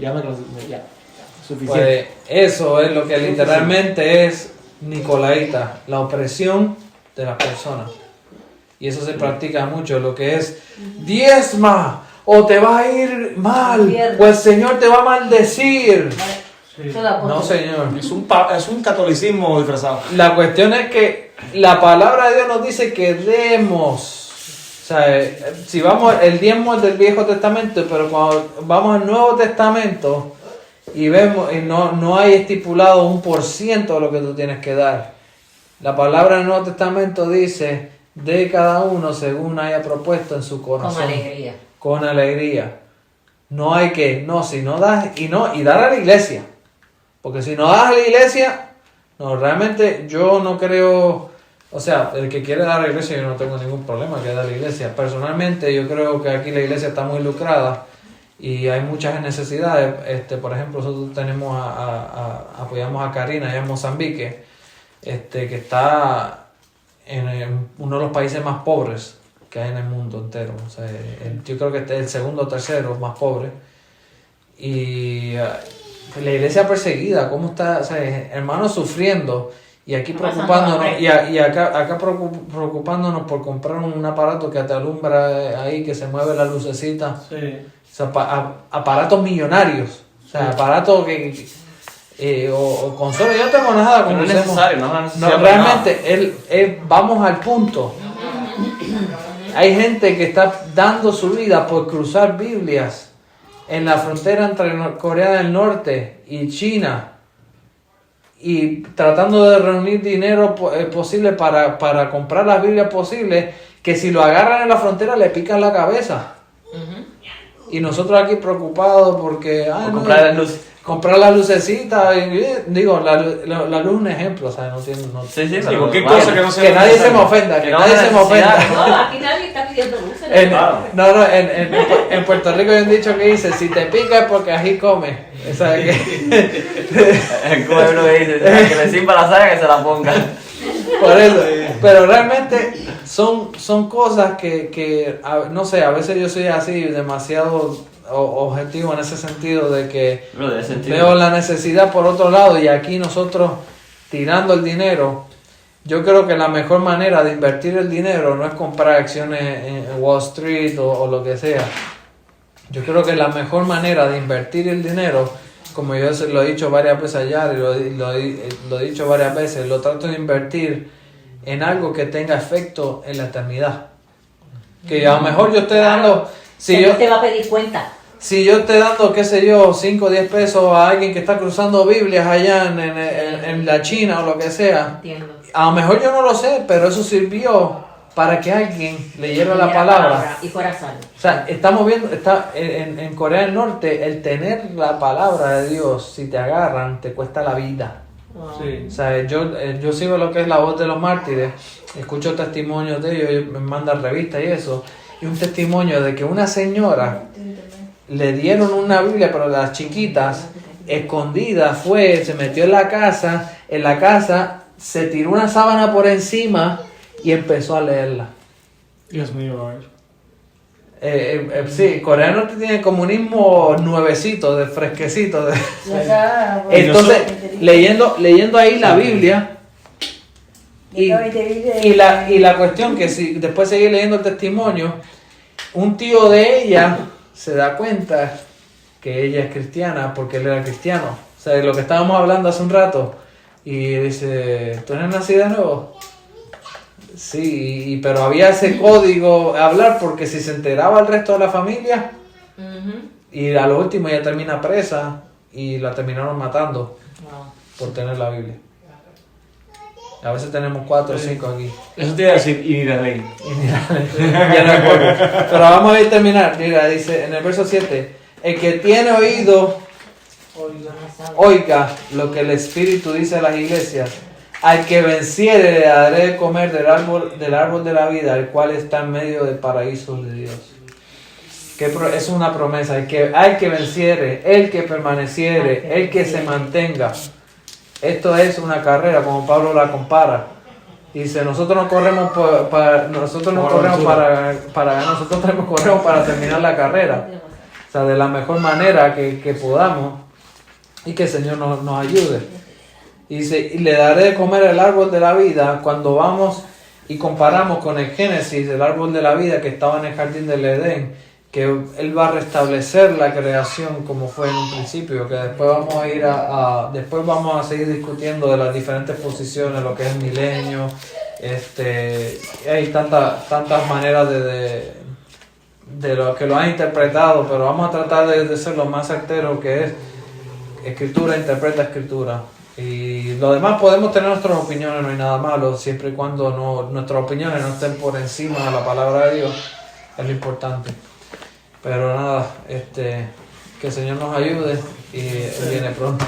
F: suficiente.
A: Pues eso es lo que literalmente es nicolaita, la opresión de las personas. Y eso se practica mucho, lo que es diezma o te va a ir mal, o el Señor te va a maldecir. No, Señor.
F: Es un catolicismo disfrazado.
A: La cuestión es que la palabra de Dios nos dice que demos. O sea, si vamos, el diezmo es del Viejo Testamento, pero cuando vamos al Nuevo Testamento y vemos, y no hay estipulado 1% de lo que tú tienes que dar. La palabra del Nuevo Testamento dice, de cada uno según haya propuesto en su corazón.
D: Con alegría.
A: Con alegría. No hay que, si no das, y dar a la iglesia. Porque si no das a la iglesia, no, realmente yo no creo, o sea, el que quiere dar a la iglesia yo no tengo ningún problema que dar a la iglesia. Personalmente yo creo que aquí la iglesia está muy lucrada y hay muchas necesidades. Por ejemplo, nosotros tenemos apoyamos a Karina allá en Mozambique, que está en uno de los países más pobres que hay en el mundo entero. O sea, yo creo que este es el segundo o tercero más pobre. Y la iglesia perseguida, ¿cómo está? O sea, hermanos sufriendo. Y aquí
D: Está pasando
A: preocupándonos,
D: hambre.
A: y acá preocupándonos por comprar un aparato que te alumbra ahí, que se mueve la lucecita.
E: Sí.
A: O sea, aparatos millonarios. O sea, aparatos o consolas. Yo no tengo nada
H: Pero
A: con
H: no es necesario, no es una necesidad.
A: No,
H: para
A: realmente, vamos al punto. Hay gente que está dando su vida por cruzar Biblias en la frontera entre Corea del Norte y China y tratando de reunir dinero posible para comprar las Biblias posibles, que si lo agarran en la frontera le pican la cabeza. Y nosotros aquí preocupados porque
H: comprar las luces.
A: comprar las lucecitas, digo, la luz es un ejemplo, o sea, no tiene... No,
H: Sí, sí,
F: Sí,
H: pero
F: cualquier
H: vale.
F: cosa que no sea
A: que nadie se me
F: necesaria.
A: ofenda, que
H: Que no
A: nadie
H: haya
A: se me ofenda.
H: necesidad,
D: No, aquí nadie está pidiendo luces.
A: En Puerto Rico hay un dicho que dice, si te pica es porque ají come. O sea, que...
H: En Cuba hay uno que dice, que le sirva la saga que se la ponga.
A: Por eso, pero realmente son cosas que no sé, a veces yo soy así demasiado objetivo en ese sentido de que
H: Bro, de sentido.
A: veo la necesidad por otro lado y aquí nosotros tirando el dinero. Yo creo que la mejor manera de invertir el dinero no es comprar acciones en Wall Street o lo que sea. Yo creo que la mejor manera de invertir el dinero, como yo lo he dicho varias veces allá y lo he dicho varias veces, lo trato de invertir en algo que tenga efecto en la eternidad. Que a lo mejor yo esté dando... Si yo
D: te va a pedir cuenta.
A: Si yo esté dando, qué sé yo, 5 o 10 pesos a alguien que está cruzando Biblias allá en la China o lo que sea,
D: Entiendo.
A: a lo mejor yo no lo sé, pero eso sirvió para que alguien leyera la palabra.
D: Y fuera salvo.
A: O sea, estamos viendo, en Corea del Norte, el tener la palabra de Dios, si te agarran, te cuesta la vida.
E: Sí.
A: O sea, yo sigo lo que es la voz de los mártires, escucho testimonios de ellos me mandan revistas y eso, y un testimonio de que una señora le dieron una Biblia, pero las chiquitas, escondida, se metió en la casa, se tiró una sábana por encima y empezó a leerla.
F: Dios mío, a ver.
A: Sí, Corea del Norte tiene comunismo nuevecito, de fresquecito.
C: Y acá,
A: Entonces, leyendo ahí la Biblia, y la cuestión que si después seguí leyendo el testimonio, un tío de ella se da cuenta que ella es cristiana porque él era cristiano. O sea, de lo que estábamos hablando hace un rato. Y dice, ¿tú eres nacida de nuevo? Sí, pero había ese código a hablar porque si se enteraba el resto de la familia, y a lo último ella termina presa y la terminaron matando por tener la Biblia. A veces tenemos 4 o 5 aquí.
F: Eso te iba a decir, y ni la ley.
A: Ya no recuerdo. Pero vamos a ir a terminar. Mira, dice en el verso 7, el que tiene oído, oiga lo que el Espíritu dice a las iglesias. Al que venciere le daré de comer del árbol de la vida, el cual está en medio del paraíso de Dios. Es una promesa. Al que venciere, el que permaneciere, el que se mantenga. Esto es una carrera, como Pablo la compara. Dice, nosotros no corremos para terminar la carrera. O sea, de la mejor manera que podamos y que el Señor nos ayude. Y dice, y le daré de comer el árbol de la vida. Cuando vamos y comparamos con el Génesis, el árbol de la vida que estaba en el jardín del Edén, que Él va a restablecer la creación como fue en un principio, que después vamos a ir después vamos a seguir discutiendo de las diferentes posiciones, lo que es el milenio, hay tantas maneras de lo que lo han interpretado, pero vamos a tratar de ser lo más certero que es Escritura interpreta Escritura. Y lo demás podemos tener nuestras opiniones, no hay nada malo, siempre y cuando nuestras opiniones no estén por encima de la palabra de Dios, es lo importante. Pero nada, que el Señor nos ayude y Él viene pronto.